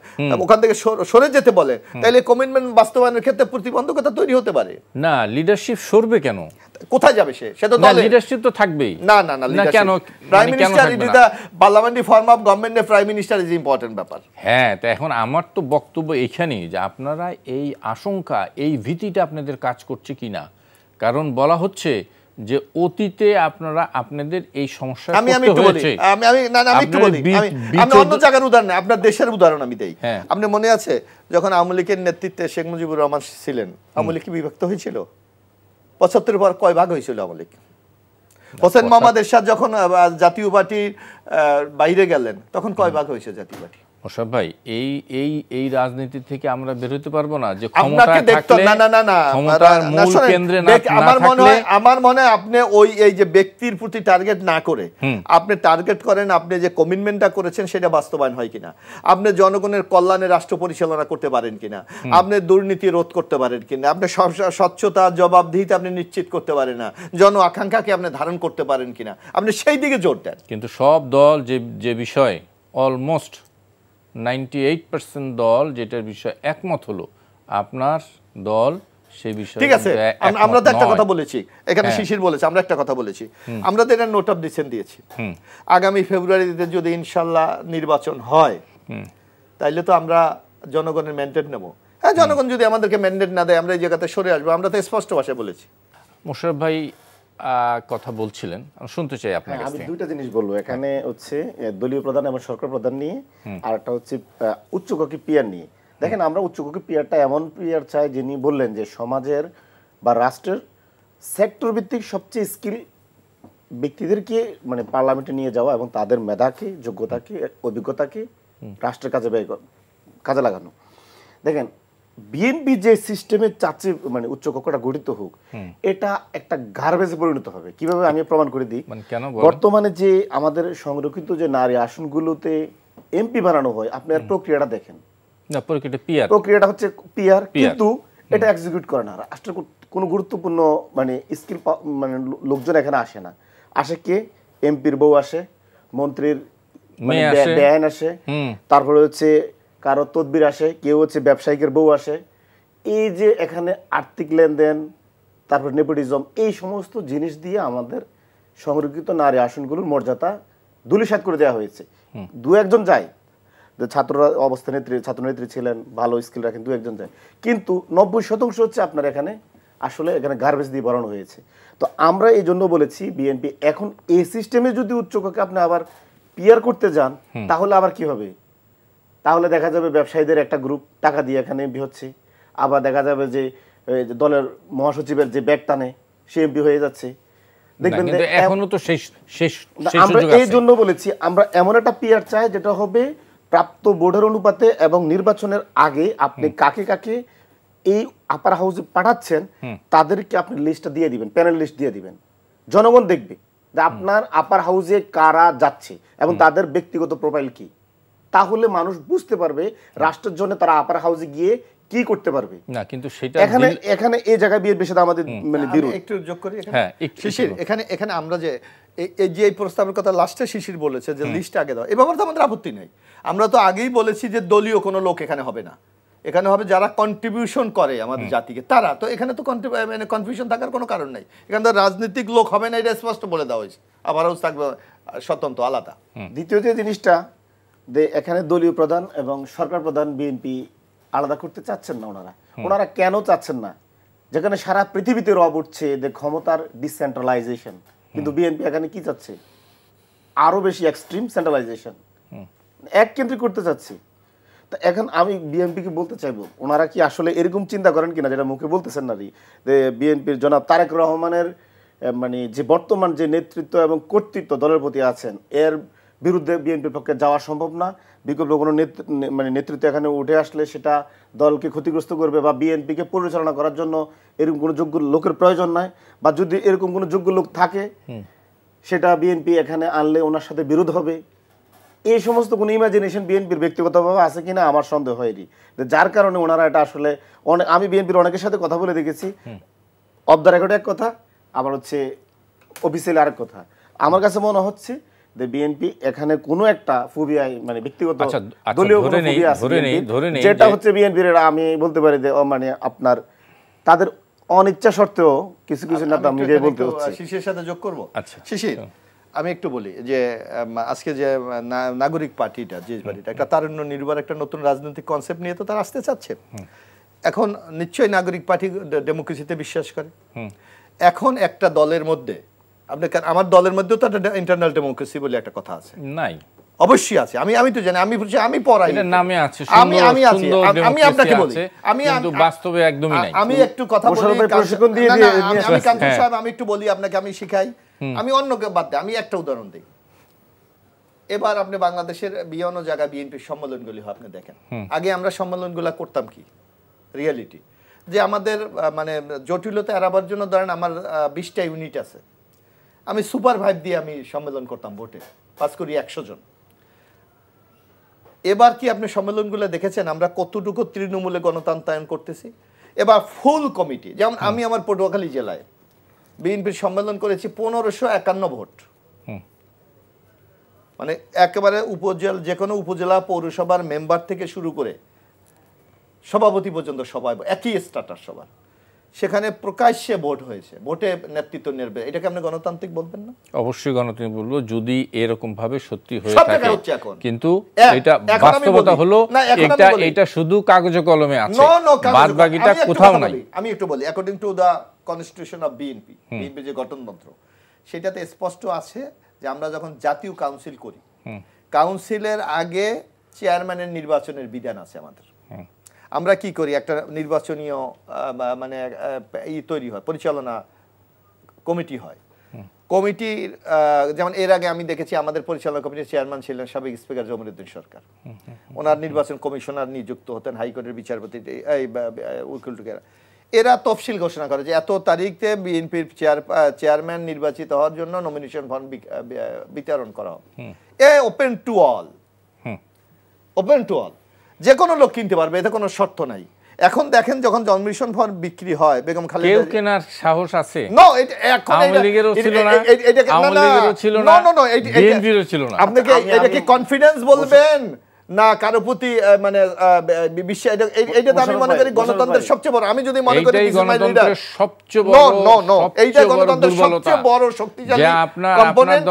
ওখান থেকে সরে যেতে বলে, তাহলে কমিটমেন্ট বাস্তবায়নের ক্ষেত্রে প্রতিবন্ধকতা তৈরি হতে পারে। না, লিডারশিপ সরবে কেন? কোথায় যাবে সে? সে তো লিডারশিপ তো থাকবেই। না, কেন? Prime minister is the parliamentary form of government, prime minister is important ব্যাপার। হ্যাঁ, তো এখন আমার তো বক্তব্য এখানেই যে আপনারা এই আশঙ্কা, এই ভীতিটা আপনাদের কাজ করছে কিনা। কারণ বলা হচ্ছে যে অতীতে আপনারা আপনাদের এই সমস্যা আমি একটু বলি, আমি অন্য জায়গার উদাহরণ না, আপনার দেশের উদাহরণ আমি দেই। আপনি মনে আছে যখন আওয়ামী লীগের নেতৃত্বে শেখ মুজিবুর রহমান ছিলেন, আওয়ামী লীগ কি বিভক্ত হয়েছিল? ৭৫ পর কয় ভাগ হয়েছিল আওয়ামী লীগ? হোসেন মোহাম্মদ এরশাদ যখন জাতীয় পার্টির বাইরে গেলেন তখন কয় ভাগ হয়েছে জাতীয় পার্টি? মোশাররফ ভাই, এই রাজনীতি থেকে আমরা বের হতে পারবো না যে ক্ষমতায় থাকলে ক্ষমতার মূল কেন্দ্রে না থাকলে। আমার মনে হয় আপনি এই যে ব্যক্তির প্রতি টার্গেট না করে আপনি টার্গেট করেন আপনি যে কমিটমেন্টটা করেছেন সেটা বাস্তবায়ন হয় কিনা, আপনি জনগণের কল্যাণে রাষ্ট্র পরিচালনা করতে পারেন কিনা, আপনি দুর্নীতি রোধ করতে পারেন কিনা, আপনি স্বচ্ছতা জবাবদিহিতা আপনি নিশ্চিত করতে পারেন না, জন আকাঙ্ক্ষাকে আপনি ধারণ করতে পারেন কিনা, আপনি সেই দিকে জোর দেন। কিন্তু সব দল যে বিষয় অলমোস্ট 98% দল যেটার বিষয়ে একমত হলো, আপনার দল সেই বিষয়ে ঠিক আছে। আমরা তো একটা কথা বলেছি এখানে, শিশির বলেছে, আমরা একটা কথা বলেছি, আমরা তো এটা নোট অফ ডিসেন্ট দিয়েছি। আগামী ফেব্রুয়ারিতে যদি ইনশাল্লাহ নির্বাচন হয় তাইলে তো আমরা জনগণের ম্যান্ডেট নেব। হ্যাঁ, জনগণ যদি আমাদেরকে ম্যান্ডেট না দেয় আমরা এই জায়গাতে সরে আসবো, আমরা তো স্পষ্ট ভাষায় বলেছি। মোশাররফ ভাই কথা বলছিলেন, শুনতে চাই আপনার কাছে। আমি দুইটা জিনিস বলবো এখানে, হচ্ছে দলীয় প্রধান এবং সরকার প্রধান নিয়ে, আর একটা হচ্ছে উচ্চকক্ষী পিয়ার নিয়ে। দেখেন, আমরা উচ্চকক্ষী পিয়ারটা এমন পিয়ার চাই যিনি বললেন যে সমাজের বা রাষ্ট্রের সেক্টর ভিত্তিক সবচেয়ে স্কিল ব্যক্তিদেরকে মানে পার্লামেন্টে নিয়ে যাওয়া এবং তাদের মেধাকে, যোগ্যতাকে, অভিজ্ঞতাকে রাষ্ট্রের কাজে লাগানো। দেখেন, বিএনপি যে সিস্টেমের চাচ্ছে মানে উচ্চকক্ষটা গঠিত হোক, এটা একটা গার্বেজে পরিণত হবে। কিভাবে আমি প্রমাণ করে দিই। বর্তমানে যে আমাদের সংরক্ষিত যে নারী আসনগুলোতে এমপি বানানো হয়, আপনি আর প্রক্রিয়াটা দেখেন, প্রক্রিয়াটা হচ্ছে পিআর, কিন্তু এটা এক্সিকিউট করে না। রাষ্ট্রের কোনো গুরুত্বপূর্ণ মানে স্কিল মানে লোকজন এখানে আসে না। আসে কে? এমপির বউ আসে, মন্ত্রীর বেআইন আসে, তারপরে হচ্ছে কারো তদবির আসে, কেউ হচ্ছে ব্যবসায়িকের বউ আসে। এই যে এখানে আর্থিক লেনদেন, তারপর নেপোটিজম, এই সমস্ত জিনিস দিয়ে আমাদের সংরক্ষিত নারী আসনগুলোর মর্যাদা ধূলিসাৎ করে দেওয়া হয়েছে। দু একজন যায়, ছাত্ররা ছাত্রনেত্রী ছিলেন, ভালো স্কিল রাখেন, দু একজন যায়, কিন্তু 90% হচ্ছে আপনার এখানে আসলে এখানে গার্বেজ দিয়ে ভরানো হয়েছে। তো আমরা এই জন্য বলেছি বিএনপি এখন এই সিস্টেমে যদি উচ্চকক্ষে আপনি আবার পিআর করতে যান তাহলে আবার কি হবে? তাহলে দেখা যাবে ব্যবসায়ীদের একটা গ্রুপ টাকা দিয়ে এখানে এমপি হচ্ছে, আবার দেখা যাবে যে দলের মহাসচিবের যে ব্যাগ টানে সে এমপি হয়ে যাচ্ছে। দেখবেন এখনো তো শেষ। আমরা এই জন্য বলেছি আমরা এমন একটা পিআর চাই যেটা হবে প্রাপ্ত ভোটের অনুপাতে, এবং নির্বাচনের আগে আপনি কাকে কাকে এই আপার হাউসে পাঠাচ্ছেন তাদেরকে আপনি লিস্টটা দিয়ে দিবেন, প্যানেল লিস্ট দিয়ে দিবেন। জনগণ দেখবে যে আপনার আপার হাউসে কারা যাচ্ছে এবং তাদের ব্যক্তিগত প্রোফাইল কি। তাহলে মানুষ বুঝতে পারবে রাষ্ট্রের জন্য তারা আপার হাউসে গিয়ে কি করতে পারবে না। কিন্তু সেটা এখানে এই জায়গায় বিয়ের বিষয়টা আমাদের মানে বিরোধ। একটু যোগ করি শিশির, এখানে আমরা যে এই প্রস্তাবের কথা লাস্টে শিশির বলেছে যে লিস্ট আগে দাও, এ ব্যাপারে তো আমাদের আপত্তি নেই। আমরা তো আগেই বলেছি যে দলীয় কোনো লোক এখানে হবে না, এখানে হবে যারা কন্ট্রিবিউশন করে আমাদের জাতিকে তারা। তো এখানে তো মানে কনফিউশন থাকার কোনো কারণ নাই, এখানে তো রাজনৈতিক লোক হবে না, এটা স্পষ্ট বলে দেওয়া হয়েছে। আবার হাউস থাকবে, স্বতন্ত্র আলাদা। দ্বিতীয় যে জিনিসটা যে এখানে দলীয় প্রধান এবং সরকার প্রধান বিএনপি আলাদা করতে চাচ্ছেন না। ওনারা কেন চাচ্ছেন না? যেখানে সারা পৃথিবীতে রব উঠছে যে ক্ষমতার ডিসেন্ট্রালাইজেশন, কিন্তু বিএনপি এখানে কি চাচ্ছে? আরো বেশি এক্সট্রিম সেন্ট্রালাইজেশন, এক কেন্দ্রিক করতে চাচ্ছে। তা এখন আমি বিএনপিকে বলতে চাইবো, ওনারা কি আসলে এরকম চিন্তা করেন কিনা, যেটা মুখে বলতেছেন না, যে বিএনপির জনাব তারেক রহমানের মানে যে বর্তমান যে নেতৃত্ব এবং কর্তৃত্ব দলের প্রতি আছেন, এর বিরুদ্ধে বিএনপির পক্ষে যাওয়া সম্ভব না। বিকল্প কোনো মানে নেতৃত্ব এখানে উঠে আসলে সেটা দলকে ক্ষতিগ্রস্ত করবে, বা বিএনপিকে পরিচালনা করার জন্য এরকম কোনো যোগ্য লোকের প্রয়োজন নাই, বা যদি এরকম কোনো যোগ্য লোক থাকে সেটা বিএনপি এখানে আনলে ওনার সাথে বিরোধ হবে। এই সমস্ত কোনো ইমাজিনেশন বিএনপির ব্যক্তিগতভাবে আছে কিনা আমার সন্দেহ হয়নি, যার কারণে ওনারা এটা আসলে আমি বিএনপির অনেকের সাথে কথা বলে দেখেছি, অফ দ্য রেকর্ড এক কথা, আবার হচ্ছে অফিসিয়ালি আরেক কথা। আমার কাছে মনে হচ্ছে যে বিএনপি এখানে কোনো একটা ফুবিয়াই মানে ব্যক্তিগত দলীয় কোনো ফুবিয়া আছে যেটা হচ্ছে বিএনপির, আমি বলতে পারি যে মানে আপনার তাদের অনিচ্ছা সত্ত্বেও কিছু কিছু নেতা মিডিয়ায় বলতে হচ্ছে। শিশিরের সাথে যোগ করব। আচ্ছা শিশির, আমি একটু বলি যে আজকে যে নাগরিক পার্টিটা, যে পার্টিটা একটা তারুণ্য নির্ভর একটা নতুন রাজনৈতিক কনসেপ্ট নিয়ে তো তারা আসতে চাচ্ছে। এখন নিশ্চয়ই নাগরিক পার্টি ডেমোক্রেসিতে বিশ্বাস করে। এখন একটা দলের মধ্যে আমার দলের মধ্যেও তো একটা ইন্টারনাল ডেমোক্রেসি বলে একটা কথা আছে, নাই? অবশ্যই আছে। আমি তো জানি, আমি পড়াই, এর নামে আছে, আমি আছি, আমি আপনাকে বলি, কিন্তু বাস্তবে একদমই নাই। আমি একটু কথা বলি, প্রশিক্ষণ দিয়ে আমি কাঞ্চন সাহেব, আমি একটু বলি আপনাকে, আমি শিখাই, আমি অন্যকে বাদ দেই, আমি একটা উদাহরণ দিই। এবার আপনি বাংলাদেশের বিভিন্ন জায়গায় বিএনপির সম্মেলনগুলি হয়, আপনি দেখেন। আগে আমরা সম্মেলনগুলো করতাম কি, রিয়েলিটি যে আমাদের মানে জটিলতা এড়াবার জন্য ধরেন আমার 20টা ইউনিট আছে, আমি সুপার ভাইব দিয়ে আমি সম্মেলন করতাম, ভোটে পাস করি 100 জন। এবার কি আপনি সম্মেলনগুলো দেখেছেন আমরা কতটুকু তৃণমূলে গণতন্ত্রায়ন করতেছি? এবার ফুল কমিটি, যেমন আমি আমার পটুয়াখালী জেলায় বিএনপির সম্মেলন করেছি 1551 ভোট, মানে একেবারে উপজেলা, যে কোনো উপজেলা পৌরসভার মেম্বার থেকে শুরু করে সভাপতি পর্যন্ত সবাই একই স্ট্যাটাস সবার, সেখানে প্রকাশ্যে ভোট হয়েছে, ভোটে নেতৃত্ব নেবে। এটাকে আপনি গণতান্ত্রিক বলবেন না? অবশ্যই গণতান্ত্রিক বলবো, যদি এরকম ভাবে সত্যি হয়ে থাকে। কিন্তু এটা বাস্তবতা হলো এটা শুধু কাগজে কলমে আছে, বাদ বাকিটা কোথাও নাই। আমি একটু বলি, according to the constitution of BNP, BNP যে গঠনতন্ত্র, সেটাতে স্পষ্ট আছে যে আমরা যখন জাতীয় কাউন্সিল করি, কাউন্সিলের আগে চেয়ারম্যানের নির্বাচনের বিধান আছে আমাদের। আমরা কি করি, একটা নির্বাচনীয় মানে তৈরি হয়, পরিচালনা কমিটি হয়। কমিটির যেমন এর আগে আমি দেখেছি আমাদের পরিচালনা কমিটির চেয়ারম্যান ছিলেন সাবেক স্পিকার জমিরুদ্দিন সরকার, ওনার নির্বাচন কমিশনার নিযুক্ত হতেন হাইকোর্টের বিচারপতি উকিল টুকেরা। এরা তফসিল ঘোষণা করে যে এত তারিখে বিএনপির চেয়ারম্যান নির্বাচিত হওয়ার জন্য নমিনেশন ফর্ম বিতরণ করা হবে। Open to all, open to all, যে কোনো লোক কিনতে পারবে, এতে কোনো শর্ত নাই। এখন দেখেন যখন নমিনেশন ফর্ম বিক্রি হয়, বেগম খালেদা কেউ কেনার সাহস আছে? নো, এখন আওয়ামী লীগেরও ছিল না, আওয়ামী লীগেরও ছিল না, বিএনপিরও ছিল না। আপনি কি এটা কি কনফিডেন্স বলবেন না কারো প্রতি মানে বিশ্বাস? এইটা তো আমি মনে করি গণতন্ত্রের সবচেয়ে বড়, আমি যদি মনে করি গণতন্ত্রের সবচেয়ে বড়, নো নো এইটা গণতন্ত্রের সবচেয়ে বড় শক্তিশালী কম্পোনেন্ট।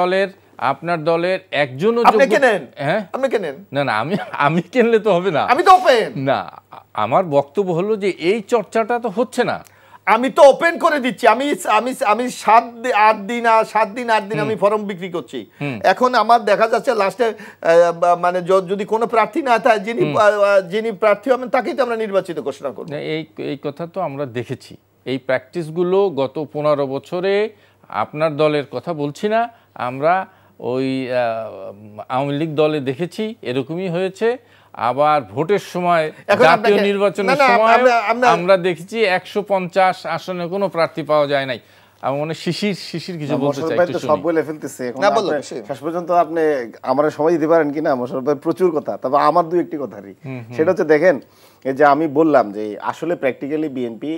আপনার দলের একজনও আপনি কেনেন, হ্যাঁ আপনি কেনেন না, না আমি কিনলে তো হবে না, আমি তো ওপেন না। আমার বক্তব্য হলো যে এই চর্চাটা তো হচ্ছে না, আমি তো ওপেন করে দিচ্ছি। আমি 7 দিন 8 দিন আমি ফর্ম বিক্রি করছি। এখন আমার দেখা যাচ্ছে লাস্টে মানে যদি কোনো প্রার্থী না থাকে, যিনি প্রার্থী হবেন তাকেই তো আমরা নির্বাচিত ঘোষণা করব। এই কথা তো আমরা দেখেছি, এই প্র্যাকটিসগুলো গত 15 বছরে, আপনার দলের কথা বলছি না, আমরা ওই আওয়ামী লীগ দলে দেখেছি এরকমই হয়েছে। আবার ভোটের সময়, জাতীয় নির্বাচনের সময় আমরা দেখেছি 150 আসনে কোনো প্রার্থী পাওয়া যায় নাই। আমি মনে শিশির কিছু বলতে চাই, সব বলে ফেলতেছে শেষ পর্যন্ত। আপনি আমার সময় দিতে পারেন কিনা? মোশাররফ ভাই প্রচুর কথা, তবে আমার দুই একটি কথারই, সেটা হচ্ছে দেখেন, এই যে আমি বললাম যে আসলে প্র্যাকটিক্যালি বিএনপি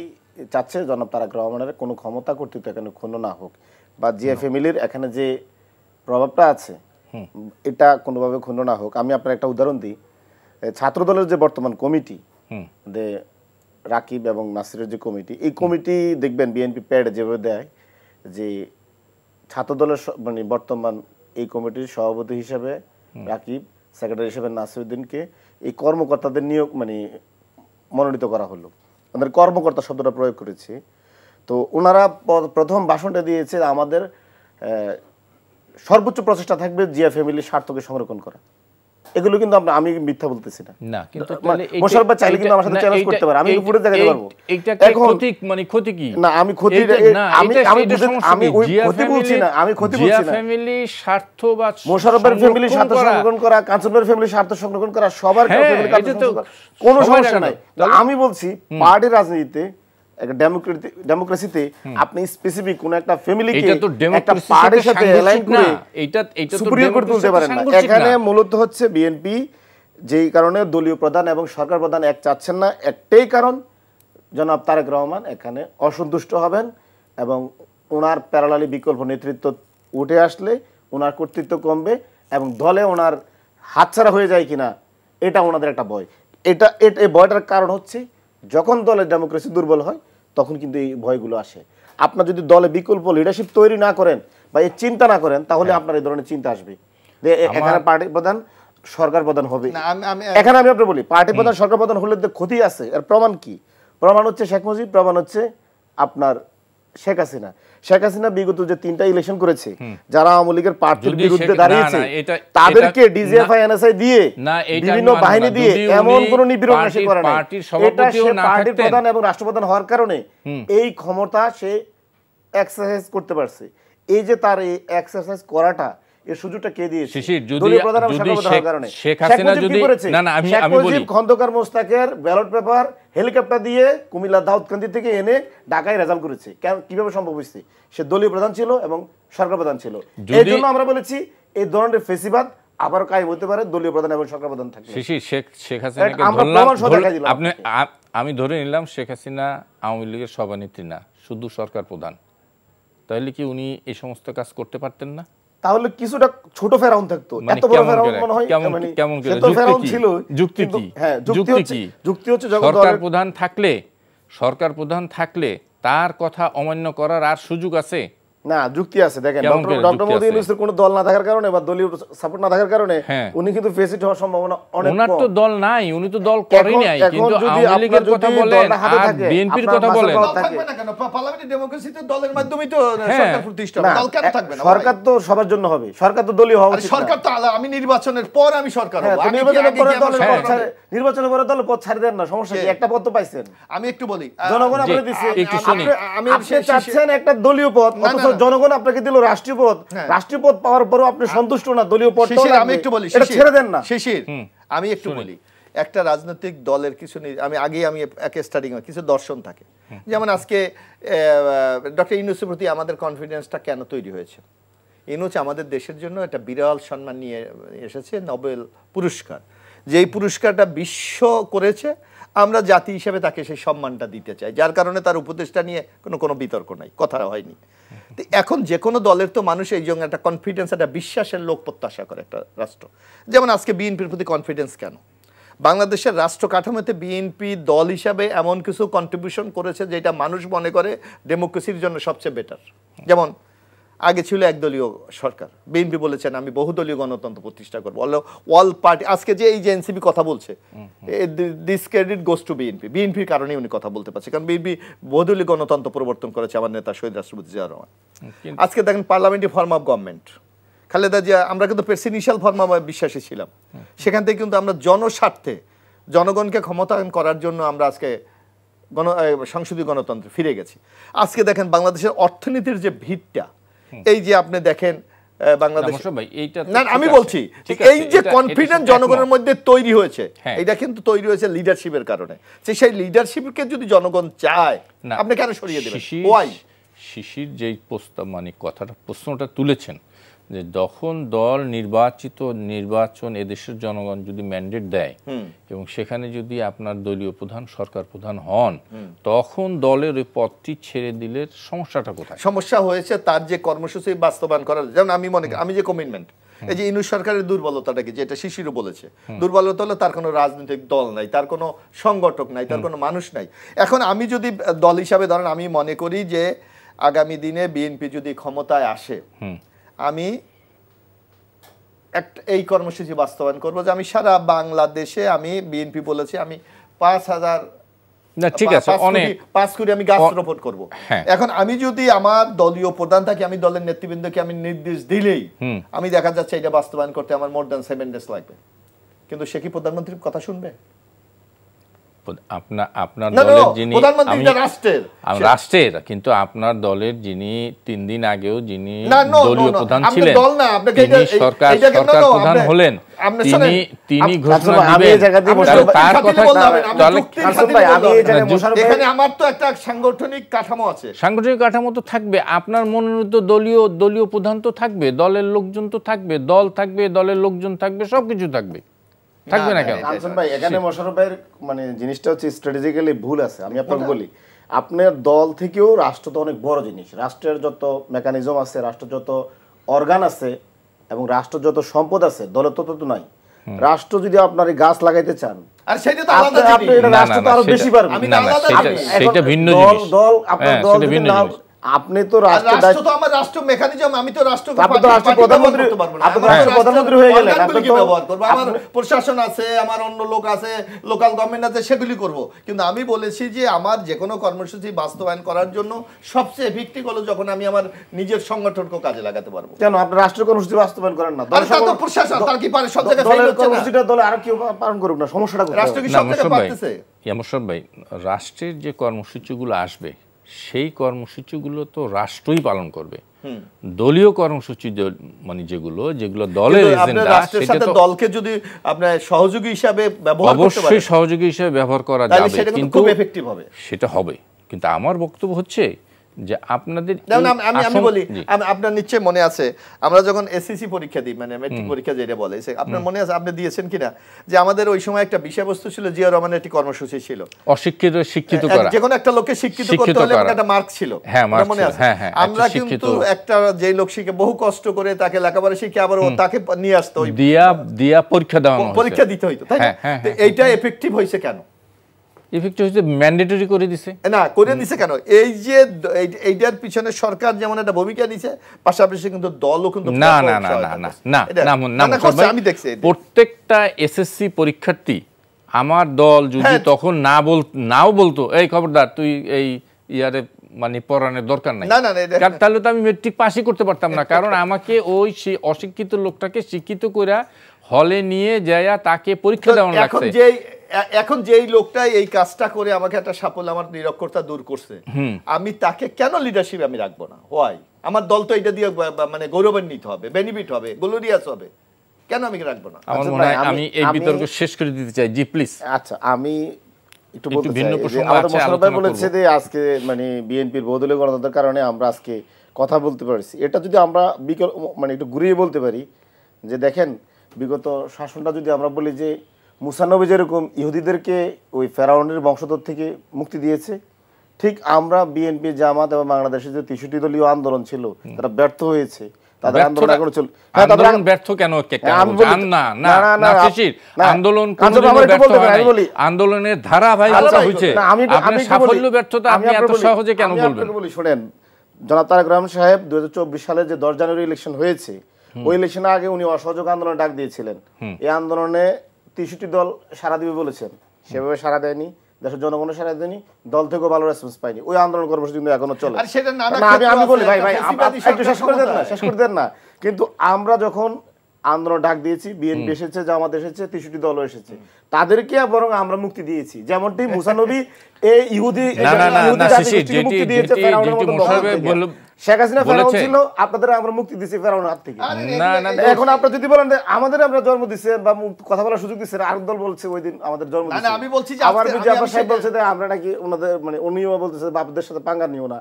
চাচ্ছে জনাব তারেক রহমানের কোনো ক্ষমতা কর্তৃত্ব এখানে ক্ষুণ্ণ না হোক, বা জিয়া ফ্যামিলির এখানে যে প্রভাবটা আছে এটা কোনোভাবে ক্ষুণ্ণ না হোক। আমি আপনার একটা উদাহরণ দিই, ছাত্রদলের যে বর্তমান কমিটি, যে রাকিব এবং নাসিরের যে কমিটি, এই কমিটি দেখবেন বিএনপি প্যাড যেভাবে দেয় যে ছাত্রদলের মানে বর্তমান এই কমিটির সভাপতি হিসেবে রাকিব, সেক্রেটারি হিসেবে নাসিরউদ্দিনকে এই কর্মকর্তাদের নিয়োগ মানে মনোনীত করা হলো। আমাদের কর্মকর্তা শব্দটা প্রয়োগ করেছি। তো ওনারা প্রথম ভাষণটা দিয়েছে আমাদের সর্বোচ্চ প্রচেষ্টা থাকবে জিয়া ফ্যামিলির স্বার্থকে সংরক্ষণ করা। এগুলো কিন্তু আমি মিথ্যা বলতেছি না। না, কিন্তু মোশাররফ ভাই চাইলে কিন্তু আমার সাথে চ্যালেঞ্জ করতে পারে, আমি পুরো জায়গায় পারবো। এইটা কি ক্ষতি, মানে ক্ষতি কি? না, আমি ক্ষতি আমি ওই ক্ষতি বলছি না, আমি ক্ষতি বলছি না। জিয়া ফ্যামিলির স্বার্থ বা মোশাররফের ফ্যামিলির স্বার্থ সংরক্ষণ করা, কাঞ্চনের ফ্যামিলির স্বার্থ সংরক্ষণ করা, সবার ফ্যামিলির স্বার্থ সংরক্ষণ করা কোনো সমস্যা নাই। আমি বলছি পার্টি রাজনীতিতে একটা ডেমোক্রেসিতে আপনি স্পেসিফিক কোন একটা ফ্যামিলিকে একটা পার্টির সাথে অ্যালাইন করে এইটা সুপিরিয়র করে তুলতে পারেন না। এখানে মূলত হচ্ছে বিএনপি যেই কারণে দলীয় প্রধান এবং সরকার প্রধান এক চাচ্ছেন না, একটাই কারণ জনাব তারেক রহমান এখানে অসন্তুষ্ট হবেন এবং ওনার প্যারালালি বিকল্প নেতৃত্ব উঠে আসলে ওনার কর্তৃত্ব কমবে এবং দলে ওনার হাতছাড়া হয়ে যায় কিনা এটা ওনাদের একটা ভয়। এই ভয়টার কারণ হচ্ছে যখন দলের ডেমোক্রেসি দুর্বল হয় তখন কিন্তু এই ভয়গুলো আসে। আপনার যদি দলে বিকল্প লিডারশিপ তৈরি না করেন বা এই চিন্তা না করেন তাহলে আপনার এই ধরনের চিন্তা আসবে যে এখানে পার্টি প্রধান সরকার প্রধান হবে। এখানে আমি আপনাকে বলি পার্টি প্রধান সরকার প্রধান হলে ক্ষতি আছে। এর প্রমাণ কি? প্রমাণ হচ্ছে শেখ মুজিব, প্রমাণ হচ্ছে আপনার শেখ হাসিনা। শেখ হাসিনা বিগত যে 3টা ইলেকশন করেছে, যারা আওয়ামী লীগের প্রার্থীর বিরুদ্ধে দাঁড়িয়েছে তাদেরকে ডিজিএফআই এনএসআই দিয়ে বিভিন্ন বাহিনী দিয়ে এমন কোন নিপীড়ন সে করে না। এটা সে পার্টির প্রধান এবং রাষ্ট্রপ্রধান হওয়ার কারণে এই ক্ষমতা সে এক্সারসাইজ করতে পারছে। এই যে তার এই এক্সারসাইজ করাটা এর সুযোগটা কে দিয়েছে? দলীয় প্রধান এবং সরকার প্রধান হওয়ার কারণে। শেখ হাসিনা যদি আমি বলি খন্দকার মোস্তাকের ব্যালট পেপার হেলিকপ্টার দিয়ে কুমিল্লা দাউদকান্দি থেকে এনে ঢাকায় রেজাল্ট করেছে। কিভাবে সম্ভব হয়েছে? সে দলীয় প্রধান ছিল এবং সরকার প্রধান ছিল। এই জন্য আমরা বলেছি এই ধরনের ফেসিবাদ আবার কায়েম হতে পারে দলীয় প্রধান এবং সরকার প্রধান থাকলে। শেখ হাসিনাকে আপনি আমি ধরে নিলাম শেখ হাসিনা আওয়ামী লীগের সভানেত্রী না, শুধু সরকার প্রধান, তাহলে কি উনি এই সমস্ত কাজ করতে পারতেন না? তাহলে কিছুটা ছোট ফেরাউন থাকতো। এত বড় ফেরাউন মনে হয় কেমন করে? যুক্তি কি? হ্যাঁ, যুক্তি হচ্ছে সরকার প্রধান থাকলে তার কথা অমান্য করার আর সুযোগ আছে না? যুক্তি আছে। দেখেন ডক্টর মোদি ইউনূসের কোনো দল না থাকার কারণে বা দলীয় সাপোর্ট না থাকার কারণে উনি কিন্তু ফেসিট হওয়ার সম্ভাবনা অনেক কম। ওনার তো দল নাই, উনি তো দল করেই নাই। কিন্তু আওয়ামী লীগের কথা বলেন আর বিএনপির কথা বলেন, থাকবে না কেন? পার্লামেন্টারি ডেমোক্রেসিতে দলের মাধ্যমেই তো সরকার প্রতিষ্ঠা হবে। দল কেন থাকবে না? সরকার তো সবার জন্য হবে। সরকার তো দলীয় হওয়া উচিত। সরকার তো আমি নির্বাচনের পর আমি সরকার হব। নির্বাচনের পরে দলের পদ ছাড়ি দেন না, সমস্যা কি? একটা পদ তো পাইছেন। আমি একটু বলি, জনগণ আপনাকে দিচ্ছে। আপনি চাচ্ছেন একটা দলীয় পদ, অথচ জনগণ আপনাকে রাষ্ট্রীয় পদ। রাষ্ট্রীয় পদ পাওয়ার পরও আপনি সন্তুষ্ট না, দলীয় পদ আমি একটু বলি, ছেড়ে দেন না। শিশির, আমি একটু বলি, একটা রাজনৈতিক দলের কিছু আমি একে স্টার্টিং কিছু দর্শন থাকে। যেমন আজকে ডক্টর ইউনূসের প্রতি আমাদের কনফিডেন্সটা কেন তৈরি হয়েছে? ইউনূস আমাদের দেশের জন্য একটা বিরল সম্মান নিয়ে এসেছে, নোবেল পুরস্কার। যেই পুরস্কারটা বিশ্ব করেছে, আমরা জাতি হিসেবে তাকে সেই সম্মানটা দিতে চাই, যার কারণে তার উপদেশটা নিয়ে কোনো বিতর্ক নাই, কথা হয়নি। এখন যে কোনো দলের তো মানুষ এই জন্য একটা কনফিডেন্স, একটা বিশ্বাসের লোক প্রত্যাশা করে একটা রাষ্ট্র। যেমন আজকে বিএনপির প্রতি কনফিডেন্স কেন? বাংলাদেশের রাষ্ট্র কাঠামোতে বিএনপি দল হিসাবে এমন কিছু কন্ট্রিবিউশন করেছে যেটা মানুষ মনে করে ডেমোক্রেসির জন্য সবচেয়ে বেটার। যেমন আগে ছিল একদলীয় সরকার, বিএনপি বলেছেন আমি বহুদলীয় গণতন্ত্র প্রতিষ্ঠা করবো, অল পার্টি। আজকে যে এই যে এনসিপি কথা বলছে, this credit goes to BNP. বিএনপির কারণে উনি কথা বলতে পারছে, কারণ বিএনপি বহুদলীয় গণতন্ত্র প্রবর্তন করেছে আমার নেতা শহীদ রাষ্ট্রপতি জিয়াউর রহমান। আজকে দেখেন parliamentary form of government, Khaleda Zia, আমরা কিন্তু প্রেসিডেন্সিয়াল ফর্ম অফ বিশ্বাসী ছিলাম। সেখান থেকে কিন্তু আমরা জনস্বার্থে জনগণকে ক্ষমতায়ন করার জন্য আমরা আজকে সংসদীয় গণতন্ত্রে ফিরে গেছি। আজকে দেখেন বাংলাদেশের অর্থনীতির যে ভিতটা, এই যে আপনি দেখেন বাংলাদেশ, আমি বলছি এই যে কনফিডেন্স জনগণের মধ্যে তৈরি হয়েছে, এটা কিন্তু তৈরি হয়েছে লিডারশিপের কারণে। সেই লিডারশিপকে যদি জনগণ চায়, আপনি কেন সরিয়ে দেবেন? শিশির যেই প্রশ্নটা তুলেছেন, যে যখন দল নির্বাচন এদেশের জনগণ যদি ম্যান্ডেট দেয় এবং সেখানে যদি আপনার দলীয় প্রধান সরকার প্রধান হন, তখন দলের ওই পদটি ছেড়ে দিলে সমস্যাটা কোথায়? সমস্যা হয়েছে তার যে কর্মসূচি বাস্তবায়ন করার। যেমন আমি যে কমিটমেন্ট, এই যে ইউনূস সরকারের দুর্বলতাটা কি, যেটা শিশিরও বলেছে, দুর্বলতা হলো তার কোনো রাজনৈতিক দল নাই, তার কোনো সংগঠক নাই, তার কোনো মানুষ নাই। এখন আমি যদি দল হিসাবে ধরেন, আমি মনে করি যে আগামী দিনে বিএনপি যদি ক্ষমতায় আসে, আমি এই কর্মসূচি বাস্তবায়ন করব যে আমি সারা বাংলাদেশে আমি বিএনপি বলেছি আমি 5,000 না ঠিক আছে, অনেক 5 কোটি আমি গাছ রোপণ করব। এখন আমি যদি আমার দলীয় প্রধান থাকি, আমি দলের নেতৃবৃন্দকে আমি নির্দেশ দিলেই আমি দেখা যাচ্ছে এটা বাস্তবায়ন করতে আমার মোর দ্যান 7 ডেজ লাগবে, কিন্তু সে কি প্রধানমন্ত্রীর কথা শুনবে? আপনার দলের যিনি রাষ্ট্রের, কিন্তু আপনার দলের যিনি 3 দিন আগেও যিনি দলীয় প্রধান ছিলেন, তিনি সরকার প্রধান হলেন, তিনি ঘোষণা দিবেন, তার কথা এখানে আমার তো একটা সাংগঠনিক কাঠামো আছে। সাংগঠনিক কাঠামো তো থাকবে, আপনার মনোনীত দলীয় প্রধান তো থাকবে, দলের লোকজন তো থাকবে, দল থাকবে, দলের লোকজন থাকবে, সবকিছু থাকবে, থাকবে না কেন? কাঞ্চন ভাই, এখানে মোশাররফ ভাইয়ের মানে জিনিসটা হচ্ছে স্ট্র্যাটেজিক্যালি ভুল আছে। আমি আপনাকে বলি, আপনার দল থেকেও রাষ্ট্র তো অনেক বড় জিনিস। রাষ্ট্রের যত মেকানিজম আছে, রাষ্ট্রের যত অর্গান আছে এবং রাষ্ট্রের যত সম্পদ আছে, দলের তত তো নাই। রাষ্ট্র যদি আপনার গাছ লাগাইতে চান, আর সেটা তো আলাদা জিনিস, আপনি এটা রাষ্ট্র তো আরো বেশি পারবেন। না না, সেটা ভিন্ন জিনিস। দল আপনার দল যদি না, আপনি তো রাষ্ট্র তো আমার রাষ্ট্র মেকানিজম, আমি তো রাষ্ট্রকে প্রধানমন্ত্রী হয়ে গেলেন, আপনি কি ব্যবহার করব? আমার প্রশাসন আছে, আমার অন্য লোক আছে, লোকাল গভর্নমেন্ট আছে, সেগুলি করব। কিন্তু আমি বলেছি যে আমার যে কোনো কর্মসূচি বাস্তবায়ন করার জন্য সবচেয়ে এফেক্টিভ হলো যখন আমি আমার নিজের সংগঠনকে কাজে লাগাতে পারবো। কেন আপনি রাষ্ট্র কর্মসূচি বাস্তবায়ন করেন না? তো প্রশাসন তার কি পারে সব জায়গায় ফেল হচ্ছে না, দলে আর কেউ পালন করুক না, সমস্যাটা কোথায়? রাষ্ট্র কি সব জায়গায় পারতেছে? মোশাররফ ভাই, রাষ্ট্রের যে কর্মসূচিগুলো আসবে সেই কর্মসূচিগুলো তো রাষ্ট্রই পালন করবে। দলীয় কর্মসূচি মানে যেগুলো দলের এজেন্ডা, সেটা তো দলকে যদি আপনার সহযোগী হিসাবে ব্যবহার করতে পারেন, অবশ্যই সহযোগী হিসেবে ব্যবহার করা যাবে, কিন্তু খুব এফেক্টিভ হবে, সেটা হবে। কিন্তু আমার বক্তব্য হচ্ছে যে আপনাদের আমি বলি, আপনার নিশ্চয় মনে আছে আমরা যখন এসএসসি পরীক্ষা দিই, মানে মেট্রিক পরীক্ষা যেটা বলে, আপনার মনে আছে, আপনি দিয়েছেন কিনা, যে আমাদের ওই সময় একটা বিষয়বস্তু ছিল, জিয়া রহমানের একটি কর্মসূচি ছিল অশিক্ষিত শিক্ষিত করা, যে কোনো একটা লোককে শিক্ষিত করতে হলে একটা মার্ক ছিল। মনে আছে? আমরা কিন্তু একটা যে লোক শিখে বহু কষ্ট করে তাকে লেখাপড়া শিখে আবার তাকে নিয়ে আসতো, দিয়া পরীক্ষা দিতে হইতো, তাই না? এইটা এফেক্টিভ হয়েছে কেন? ইফেক্ট হচ্ছে ম্যান্ডেটরি করে দিছে না, করে দিছে কেন? এই যে এইটার পিছনে সরকার যেমন একটা ভূমিকা নিছে, পাশাপাশি কিন্তু দলও কিন্তু না না না না না না না, আমি দেখছি প্রত্যেকটা এসএসসি পরীক্ষার্থী, আমার দল যদি তখন নাও বলতো এই খবরদার তুই এই ইয়ারে মানে পড়ানোর দরকার নাই, তাহলে তো আমি মেট্রিক পাসই করতে পারতাম না। কারণ আমাকে ওই সেই অশিক্ষিত লোকটাকে শিক্ষিত করে হলে নিয়ে যায় তাকে পরীক্ষা দেওয়ানো লাগছে। এখন যেই লোকটা এই কাজটা করে আমাকে একটা সাফল্য, আমার নিরক্ষরতা দূর করছে, আমি তাকে কেন লিডারশিপ আমি রাখবো না? হোয়াই? আমার দল তো এটা দিয়ে মানে গৌরবান্বিত হবে, বেনিফিট হবে, গ্লোরিয়াস হবে, কেন আমি রাখবো না? আমার মনে হয় আমি এই বিতর্ক শেষ করে দিতে চাই। জি প্লিজ। আচ্ছা, আমি একটু বলতে চাই, আমাদের মোশাররফ ভাই বলেছে যে আজকে মানে বিএনপির বহুদলীয় গণতন্ত্রের কারণে আমরা আজকে কথা বলতে পারছি। এটা যদি আমরা মানে একটু ঘুরিয়ে বলতে পারি যে দেখেন, বিগত শাসনটা যদি আমরা বলি যে মুসা নবী যেরকম ইহুদিদেরকে ওই ফেরাউনের বংশধর থেকে মুক্তি দিয়েছে, ঠিক আমরা বিএনপি, জামাত এবং বাংলাদেশের যে 63 দলীয় আন্দোলন ছিল তারা ব্যর্থ হয়েছে। তাদের আন্দোলন এখনো চলছে। আন্দোলন ব্যর্থ কেন? আন্দোলনের ধারাবাহিকতা হয়েছে, আপনার সাফল্য ব্যর্থতা আপনি এত সহজে কেন বলবেন? শুনেন, জনাব তারেক রহমান সাহেব 2024 সালে যে 10 জানুয়ারি ইলেকশন হয়েছে, ওই ইলেকশনের আগে উনি অসহযোগ আন্দোলন ডাক দিয়েছিলেন। এই আন্দোলনে 63 দল সারা দিবে বলেছেন, সেভাবে সারা দেয়নি, দেশের জনগণের সারা দেয়নি, দল থেকেও ভালো রেসপন্স পায়নি। ওই আন্দোলন কর্মসূচি কিন্তু এখনো চলে। আমি বলি ভাই একটু শেষ করে দেন না। কিন্তু আমরা যখন আন্দোলন ডাক দিয়েছি, বিএনপি এসেছে, জামাত এসেছে, 63 দল এসেছে, তাদেরকে বরং আমরা মুক্তি দিয়েছি। যেমনটি মুসা নবী এই ইহুদি মুক্তি দিয়েছে, শেখ হাসিনা ফেরাউন ছিল, আপনাদের আমরা মুক্তি দিয়েছি ফেরাউনের হাত থেকে। এখন আপনারা যদি বলেন আমাদের আমরা জন্ম দিচ্ছেন বা কথা বলার সুযোগ দিচ্ছেন, আর দল বলছে ওই দিন আমাদের জন্ম দিচ্ছেন। আমি বলছি যে আবার বিজাফর সাহেব বলছে যে আমরা নাকি ওনাদের মানে উনিও বলতেছে বাপদের সাথে পাঙ্গা নিও না।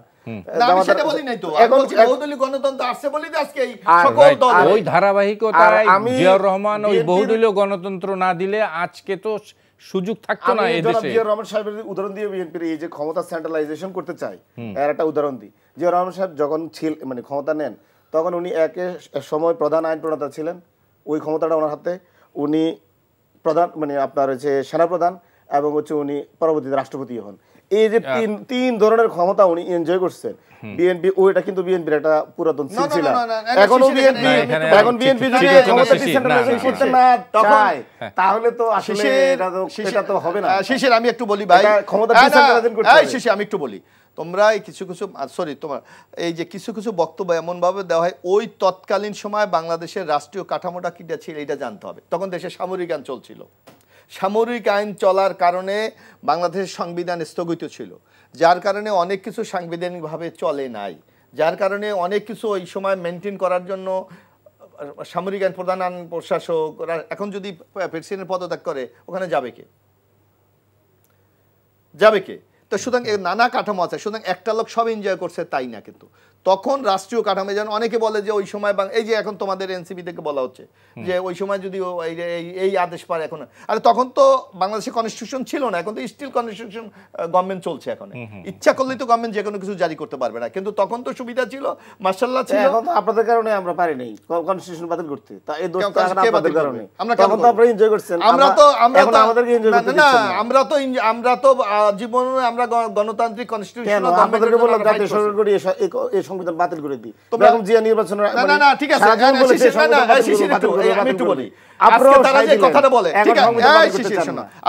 সেটা বলি নাই তো, আমি বলছি বহুদলীয় গণতন্ত্র আসছে বলি আজকে এই সকল দল ওই ধারাবাহিকতায় জিয়াউর রহমান ওই বহুদলীয় গণতন্ত্র না দিলে আজকে তো সুযোগ থাকতো না এই দেশে। জিয়াউর রহমান সাহেবের উদাহরণ দিয়ে বিএনপির এই যে ক্ষমতা সেন্ট্রালাইজেশন করতে চাই, এর একটা উদাহরণ দিই। জিয়াউর রহমান সাহেব যখন মানে ক্ষমতা নেন, তখন উনি এক সময় প্রধান আইন প্রণেতা ছিলেন, ওই ক্ষমতাটা ওনার হাতে। উনি প্রধান মানে আপনার হচ্ছে সেনাপ্রধান এবং হচ্ছে উনি পরবর্তীতে রাষ্ট্রপতি হন। এই যে তিন ধরনের ক্ষমতা উনি এনজয় করছেন বিএনপি, ওইটা কিন্তু বিএনপির একটা পুরাতন সিলসিলা। এখন বিএনপি যদি ক্ষমতা ডিসেন্ট্রালাইজেশন করতে না চায় তাহলে তো আসলে এটা তো হবে না। শিশির আমি একটু বলি ভাই, ক্ষমতা ডিসেন্ট্রালাইজেশন করতে হবে। শিশির আমি একটু বলি, তোমরা এই কিছু তোমার এই যে কিছু বক্তব্য এমন ভাবে দেওয়া হয়, ওই তৎকালীন সময় বাংলাদেশের রাষ্ট্রীয় কাঠামোটা কিটা ছিল এটা জানতে হবে। তখন দেশে সামরিক আইন চলছিল, সামরিক আইন চলার কারণে বাংলাদেশের সংবিধান স্থগিত ছিল, যার কারণে অনেক কিছু সাংবিধানিকভাবে চলে নাই, যার কারণে অনেক কিছু ওই সময় মেনটেন করার জন্য সামরিক আইন প্রধান আইন প্রশাসক এখন যদি প্রেসিডেন্ট পদত্যাগ করে ওখানে যাবে কে? তো সুতরাং নানা কাঠামো আছে। সুতরাং একটা লোক সব এনজয় করছে তাই না, কিন্তু তখন রাষ্ট্রীয় কাঠামো, যেন অনেকে বলে যে ওই সময় এই যে এখন তোমাদের এনসিপি থেকে বলা হচ্ছে যে ওই সময় যদি এই আদেশ পারে এখন, আরে তখন তো বাংলাদেশে কনস্টিটিউশন ছিল না, এখন তো স্টিল কনস্টিটিউশন গভর্নমেন্ট চলছে। এখন ইচ্ছা করলেই তো গভর্নমেন্ট যে কোনো কিছু জারি করতে পারবে না, কিন্তু তখন তো সুবিধা ছিল, মাশাআল্লাহ ছিল। এখন তো আপনাদের কারণে আমরা পারি নাই কনস্টিটিউশন বাতিল করতে, তা এই দোষ তো আপনাদের কারণে। তখন তো আপনারা এনজয় করছেন, আমরা তো আমাদেরকে এনজয় করতে দিচ্ছেন না। আমরা তো জীবনে আমরা গণতান্ত্রিক কনস্টিটিউশন আপনাদেরকে বললাম জাতীয় সরকার করে এই সংবিধান বাতিল করে দিই। বেগম জিয়া নির্বাচনের না ঠিক আছে, আমি একটু বলি আজকে তারা যে কথাটা বলে, ঠিক আছে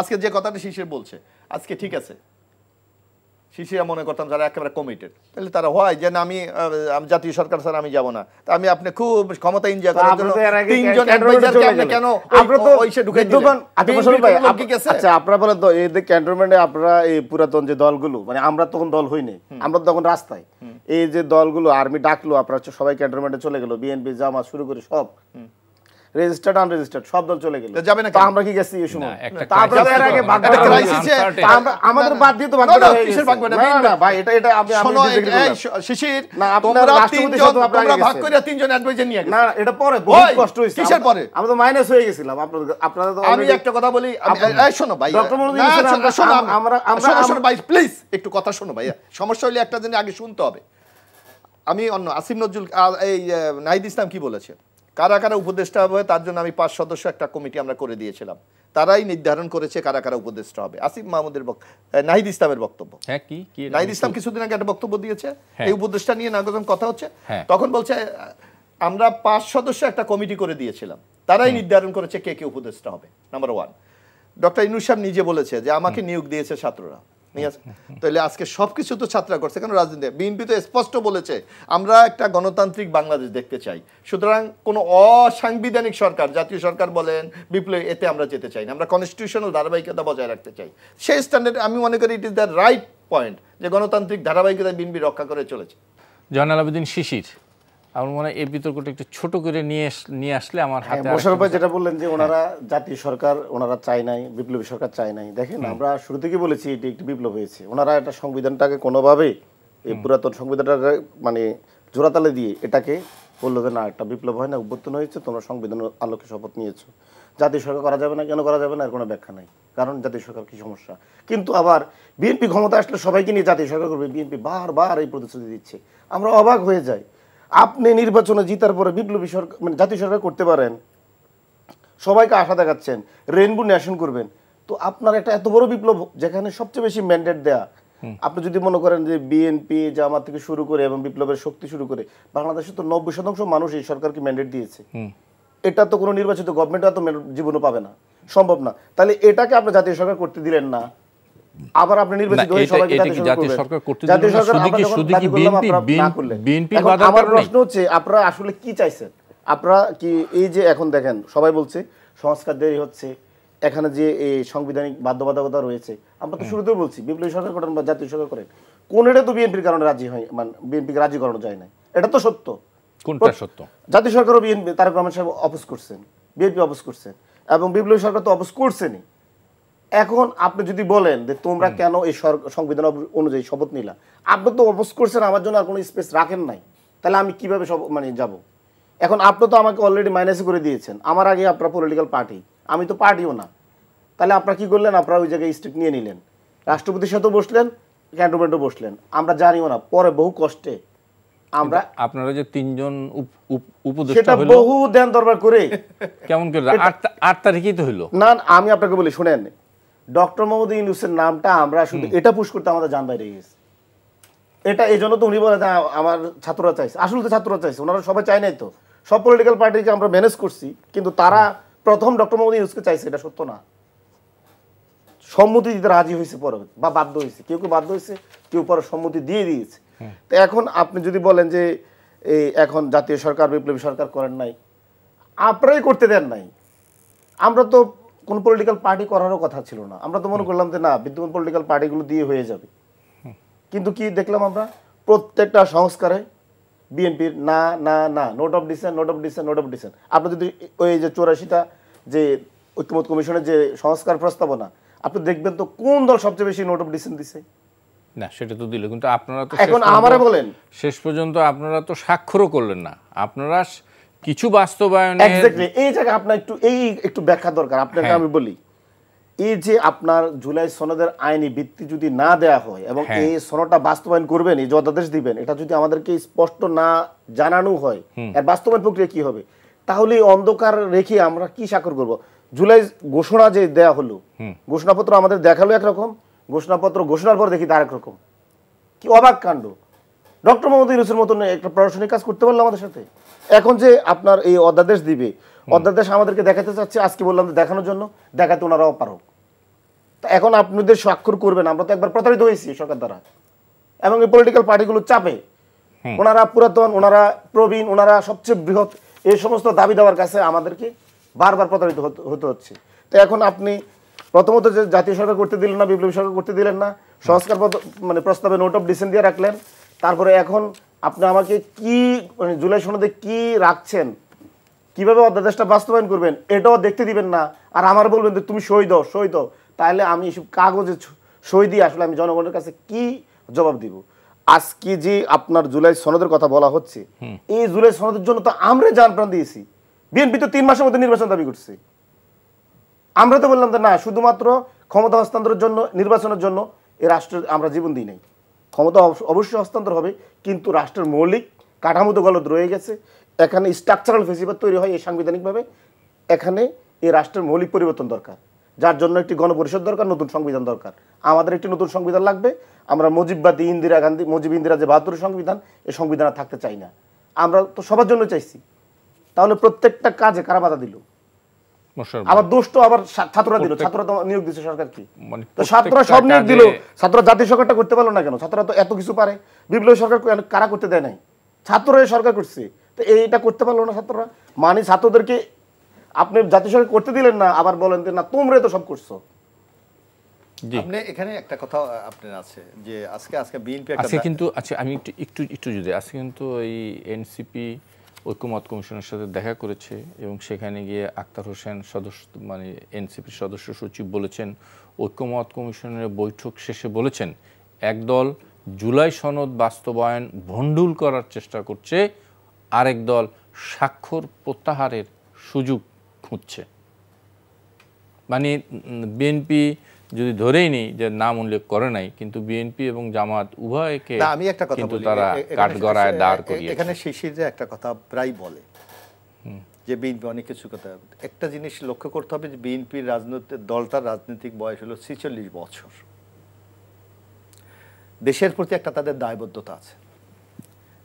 আজকে যে কথাটা শিশির বলছে আজকে, ঠিক আছে শিশিরা মনে করতাম যারা একেবারে কমিটেড, তাহলে তারা হয় যে না আমি জাতীয় সরকার স্যার আমি যাব না, তা আমি আপনি খুব ক্ষমতা এনজয় করার জন্য তিনজন অ্যাডভাইজারকে আপনি কেন ওইসে ঢুকে দিলেন? আচ্ছা আপনারা বলেন তো এই যে ক্যান্টনমেন্টে আপনারা এই পুরাতন যে দলগুলো, মানে আমরা তখন দল হইনি, আমরা তখন রাস্তায়, এই যে দলগুলো আর্মি ডাকলো, আপনারা সবাই ক্যান্টনমেন্টে চলে গেল, বিএনপি জামাত শুরু করে সব রেজিস্টার্ড আনরেজিস্টার্ড সব দল চলে গেল, যাবে না? আমরা কি গেছি এই সময়? আমাদের বাদ দিয়ে তো ভাগ করা হয়ে গেছে। না ভাই এটা আমি শিশির তোমরা ভাগ করে তিনজন অ্যাডভাইজার নিয়ে গেছে। না এটা পরে বহুত কষ্ট হইছে। কিসের পরে? আমরা তো মাইনাস হয়ে গেছিলাম। আপনারা তো আমি একটা কথা বলি, এই শোনো ভাই, আমরা ভাই প্লিজ একটু কথা শোনো ভাই, সমস্যা হলে একটা জিনিস আগে শুনতে হবে। আমি অন্য আসিফ নজরুল এই নাহিদ ইসলাম কি বলেছে, কারা কারা উপদেষ্টা হবে তার জন্য আমি 5 সদস্য একটা কমিটি আমরা করে দিয়েছিলাম, তারাই নির্ধারণ করেছে কারা কারা উপদেষ্টা হবে। আসিফ মাহমুদের নাহিদ ইসলামের বক্তব্য, হ্যাঁ কি নাহিদ ইসলাম কিছুদিন আগে একটা বক্তব্য দিয়েছে এই উপদেষ্টা নিয়ে নাগরিক কথা হচ্ছে, তখন বলছে আমরা 5 সদস্য একটা কমিটি করে দিয়েছিলাম, তারাই নির্ধারণ করেছে কে কে উপদেষ্টা হবে। নাম্বার 1, ডক্টর ইউনূস সাহেব নিজে বলেছে যে আমাকে নিয়োগ দিয়েছে ছাত্ররা, তাহলে আজকে সবকিছু তো ছাত্ররা করছে কেন? রাজনীতি। বিএনপি তো স্পষ্ট বলেছে আমরা একটা গণতান্ত্রিক বাংলাদেশ দেখতে চাই, সুতরাং কোনো অসাংবিধানিক সরকার, জাতীয় সরকার বলেন বিপ্লবী, এতে আমরা যেতে চাই না, আমরা কনস্টিটিউশনাল ধারাবাহিকতা বজায় রাখতে চাই। সেই স্ট্যান্ডার্ড আমি মনে করি it is the right point, যে গণতান্ত্রিক ধারাবাহিকতা বিএনপি রক্ষা করে চলেছে। জয়নাল আবেদিন শিশির, আমার মনে হয় এই বিতর্কটা একটু ছোট করে নিয়ে আসলে আমার হাতে। মোশাররফ ভাই যেটা বললেন যে ওনারা জাতীয় সরকার ওনারা চায় নাই, বিপ্লবী সরকার চায় নাই, দেখেন আমরা শুরু থেকে বলেছি এটি একটি বিপ্লব হয়েছে। ওনারা এটা সংবিধানটাকে কোনোভাবে এই পুরাতন সংবিধানটাকে মানে জোড়াতালে দিয়ে এটাকে বললো যে না একটা বিপ্লব হয় না, অভ্যর্থন হয়েছে, তোমরা সংবিধানের আলোকে শপথ নিয়েছো, জাতীয় সরকার করা যাবে না, কেন করা যাবে না এর কোনো ব্যাখ্যা নাই, কারণ জাতীয় সরকার কি সমস্যা। কিন্তু আবার বিএনপি ক্ষমতা আসলে সবাইকে নিয়ে জাতীয় সরকার করবে, বিএনপি বারবার এই প্রতিশ্রুতি দিচ্ছে, আমরা অবাক হয়ে যাই। আপনি নির্বাচনে জিতার পরে বিপ্লবী সরকার মানে জাতীয় সরকার করতে পারেন, সবাইকে আশা দেখাচ্ছেন রেইনবো ন্যাশন করবেন, তো আপনার একটা এত বড় বিপ্লব যেখানে সবচেয়ে বেশি ম্যান্ডেট দেয়া, আপনি যদি মনে করেন যে বিএনপি জামাত থেকে শুরু করে এবং বিপ্লবের শক্তি শুরু করে বাংলাদেশে তো 90% মানুষ এই সরকারকে ম্যান্ডেট দিয়েছে, এটা তো কোনো নির্বাচিত গভর্নমেন্ট তো জীবনও পাবে না, সম্ভব না। তাহলে এটাকে আপনি জাতীয় সরকার করতে দিলেন না, আবার আপনি নির্বাচিত হয়ে সবাইকে জাতীয় সরকার করতে দিলেন। জাতীয় সরকার শুধু কি বিএনপি বাধা? আমার প্রশ্ন হচ্ছে আপনারা আসলে কি চাইছেন? আপনারা কি এই যে এখন দেখেন সবাই বলছে সংস্কার দেরি হচ্ছে, এখানে যে এই সাংবিধানিক বাধ্যবাধকতা রয়েছে, আমরা তো শুরুতেও বলছি বিপ্লবী সরকার করেন বা জাতীয় সরকার করেন, কোনটা তো বিএনপির কারণে রাজি হয়, মানে বিএনপিকে রাজি করানো যায় না, এটা তো সত্য। কোনটা সত্য? জাতীয় সরকারও বিএনপি তারেক রহমান সাহেব অপোজ করছেন, বিএনপি অপোজ করছেন, এবং বিপ্লবী সরকার তো অপোজ করছেনই। এখন আপনি যদি বলেন যে তোমরা কেন এই সংবিধান অনুযায়ী শপথ নিলা, আপনি তো অপোজ করছেন, আমার জন্য আর কোনো স্পেস রাখেন নাই, তাহলে আমি কিভাবে মানে যাব? এখন আপনি তো আমাকে অলরেডি মাইনাস করে দিয়েছেন, আমার আগে আপনার পলিটিক্যাল পার্টি, আমি তো পার্টিও না, তাহলে আপনারা কি করলেন? আপনারা ওই জায়গায় স্টেপ নিয়ে নিলেন, রাষ্ট্রপতির সাথেও বসলেন, ক্যান্টনমেন্টও বসলেন, আমরা জানিও না, পরে বহু কষ্টে আমরা আপনারা যে 3 জন উপদেষ্টা হলো, বহু দেন দরবার করে কেমন করে 8 তারিখেই তো হলো। না আমি আপনাকে বলি শুনেন, ডক্টর মোহাম্মদ ইউনূসের নামটা আমরা শুধু এটা পুশ করতে আমাদের জান বাইরে গেছে। এটা এই জন্য তো উনি বলে আমার ছাত্ররা চাইছে, আসলে তো ছাত্ররা চাইছে, ওনারা সবাই চায় নাই তো, সব পলিটিক্যাল পার্টিকে আমরা ম্যানেজ করছি, কিন্তু তারা প্রথম ডক্টর মোহাম্মদ ইউনূসকে চাইছে, এটা সত্য না। সম্মতি দিতে রাজি হয়েছে পরে বা বাধ্য হয়েছে, কেউ কেউ বাধ্য হয়েছে, কেউ পরে সম্মতি দিয়ে দিয়েছে। তো এখন আপনি যদি বলেন যে এই এখন জাতীয় সরকার বিপ্লবী সরকার করেন নাই, আপনারাই করতে দেন নাই। আমরা তো কোন পলিটিক্যাল পার্টি করারও কথা ছিল না, আমরা তো মনে করলাম যে না বিদ্যমান পলিটিক্যাল পার্টিগুলো দিয়ে হয়ে যাবে, কিন্তু কি দেখলাম আমরা প্রত্যেকটা সংস্কারে বিএনপির না না না, note of dissent, note of dissent, note of dissent. আপনি যদি ওই যে 84টা যে ঐক্যমত কমিশনের যে সংস্কার প্রস্তাবনা আপনি দেখবেন তো কোন দল সবচেয়ে বেশি নোট অফ ডিসেন্ট দিছে? না, সেটা তো দিল, কিন্তু আপনারা তো এখন আমারে বলেন শেষ পর্যন্ত আপনারা তো স্বাক্ষরও করলেন না, আপনারা কিছু বাস্তবায়নে। এক্স্যাক্টলি এই জায়গায় আপনার একটু ব্যাখ্যা দরকার আপনাকে। আমি বলি, এই যে আপনার জুলাই সনদের আইনি ভিত্তি যদি না দেয়া হয় এবং এই সনদটা বাস্তবায়ন করবেন, এই যে অধ্যাদেশ দিবেন, এটা যদি আমাদেরকে স্পষ্ট না জানানো হয়, এর বাস্তবায়ন প্রক্রিয়া কি হবে? তাহলে অন্ধকার রেখে আমরা কি স্বাক্ষর করব? জুলাই ঘোষণা যে দেয়া হলো, ঘোষণাপত্র আমাদের দেখালো একরকম, ঘোষণাপত্র ঘোষণার পর দেখি আরেক রকম। কি অবাক কাণ্ড! ডক্টর মোহাম্মদ ইউনূসের মতন একটা প্রশাসনিক কাজ করতে পারলো আমাদের সাথে। এখন যে আপনার এই অধ্যাদেশ দিবে, অধ্যাদেশ আমাদেরকে দেখাতে চাচ্ছে, আজকে বললাম যে দেখানোর জন্য, দেখাতে ওনারাও পারো। এখন আপনাদের স্বাক্ষর করবেন, আমরা তো একবার প্রতারিত হয়েছি সরকার দ্বারা, এবং এই পলিটিক্যাল পার্টিগুলো চাপে, ওনারা পুরাতন, ওনারা প্রবীণ, ওনারা সবচেয়ে বৃহৎ, এই সমস্ত দাবি দেওয়ার কাছে আমাদেরকে বারবার প্রতারিত হতে হচ্ছে। তো এখন আপনি প্রথমত যে জাতীয় সরকার করতে দিলেন না, বিপ্লবী সরকার করতে দিলেন না, সংস্কার মানে প্রস্তাবে নোট অফ ডিসেন্ট দিয়ে রাখলেন, তারপরে এখন আপনি আমাকে কি মানে জুলাই সনদে কি রাখছেন, কিভাবে অধ্যাদেশটা বাস্তবায়ন করবেন এটাও দেখতে দিবেন না, আর আমার বলবেন যে তুমি সই দাও, সই দাও। তাহলে আমি এসব কাগজে সই দিয়ে আসলে আমি জনগণের কাছে কি জবাব দিব? আজকে যে আপনার জুলাই সনদের কথা বলা হচ্ছে, এই জুলাই সনদের জন্য তো আমরা জান প্রাণ দিয়েছি। বিএনপি তো 3 মাসের মধ্যে নির্বাচন দাবি করছে, আমরা তো বললাম যে না, শুধুমাত্র ক্ষমতা হস্তান্তরের জন্য, নির্বাচনের জন্য এই রাষ্ট্রের আমরা জীবন দিই নাই। ক্ষমতা অবশ্যই হস্তান্তর হবে, কিন্তু রাষ্ট্রের মৌলিক কাঠামো তো গলত রয়ে গেছে। এখানে স্ট্রাকচারাল ফেসিবাদ তৈরি হয় এই সাংবিধানিকভাবে, এখানে এই রাষ্ট্রের মৌলিক পরিবর্তন দরকার, যার জন্য একটি গণপরিষদ দরকার, নতুন সংবিধান দরকার। আমাদের একটি নতুন সংবিধান লাগবে। আমরা মুজিববাদী ইন্দিরা গান্ধী, ইন্দিরা যে 72 সংবিধান, এই সংবিধান থাকতে চাই না। আমরা তো সবার জন্য চাইছি, তাহলে প্রত্যেকটা কাজে কারা বাধা দিল? আবার দোষ তো আবার ছাত্ররা দিল, ছাত্ররা তো নিয়োগ দিচ্ছে সরকার কি? তো ছাত্ররা সব নিয়োগ দিল, ছাত্ররা জাতীয় সরকারটা করতে পারলো না কেন? ছাত্ররা তো এত কিছু পারে, বিপ্লবী সরকার কারা করতে দেয় নাই? ছাত্ররাই সরকার করছে, তো এইটা করতে পারলো না ছাত্ররা। মানে ছাত্রদেরকে আপনি জাতীয় সরকার করতে দিলেন না, আবার বলেন যে না তোমরাই তো সব করছো। আপনি এখানে একটা কথা আপনার আছে যে আজকে বিএনপি আজকে কিন্তু আচ্ছা আমি একটু যদি আজকে কিন্তু এই এনসিপি ঐক্যমত কমিশনের সাথে দেখা করেছে এবং সেখানে গিয়ে আক্তার হোসেন সদস্য মানে এনসিপির সদস্য সচিব বলেছেন, ঐক্যমত কমিশনের বৈঠক শেষে বলেছেন একদল জুলাই সনদ বাস্তবায়ন ভণ্ডুল করার চেষ্টা করছে, আরেক দল স্বাক্ষর প্রত্যাহারের সুযোগ খুঁজছে। মানে বিএনপি যদি ধরেই নেই যে নাম উল্লেখ করে নাই, কিন্তু বিএনপি এবং জামাত উভয়কে আমি একটা কথা কিন্তু বলি, তারা কাঠগড়ায় দাঁড় করিয়েছে। এখানে শিশিরে একটা কথা প্রায় বলে যে বিএনপি অনেক কিছু কথা। একটা জিনিস লক্ষ্য করতে হবে যে বিএনপির রাজনৈতিক দলটার রাজনৈতিক বয়স হলো 46 বছর। দেশের প্রতি একটা তাদের দায়বদ্ধতা আছে।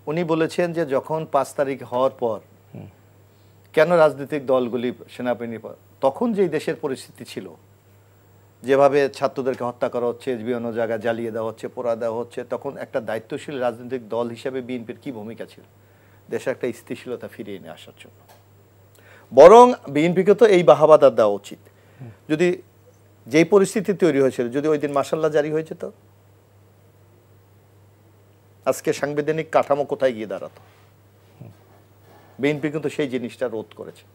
উনি বলেছেন যে যখন 5 তারিখ হওয়ার পর কেন রাজনৈতিক দলগুলি সেনাবাহিনী, তখন যেই দেশের পরিস্থিতি ছিল, যেভাবে ছাত্রদেরকে হত্যা করা হচ্ছে, বিভিন্ন জায়গায় জ্বালিয়ে দেওয়া হচ্ছে, পোড়া দেওয়া হচ্ছে, তখন একটা দায়িত্বশীল রাজনৈতিক দল হিসেবে বিএনপির কি ভূমিকা ছিল? দেশে একটা স্থিতিশীলতা ফিরিয়ে নিয়ে আসার জন্য। বরং বিএনপিকে তো এই বাহাবাদা দেওয়া উচিত। যদি যেই পরিস্থিতি তৈরি হয়েছিল, যদি ওই দিন মাশাআল্লাহ জারি হয়ে যেত, আজকে সাংবিধানিক কাঠামো কোথায় গিয়ে দাঁড়াতো? বিএনপি কিন্তু সেই জিনিসটা রোধ করেছে।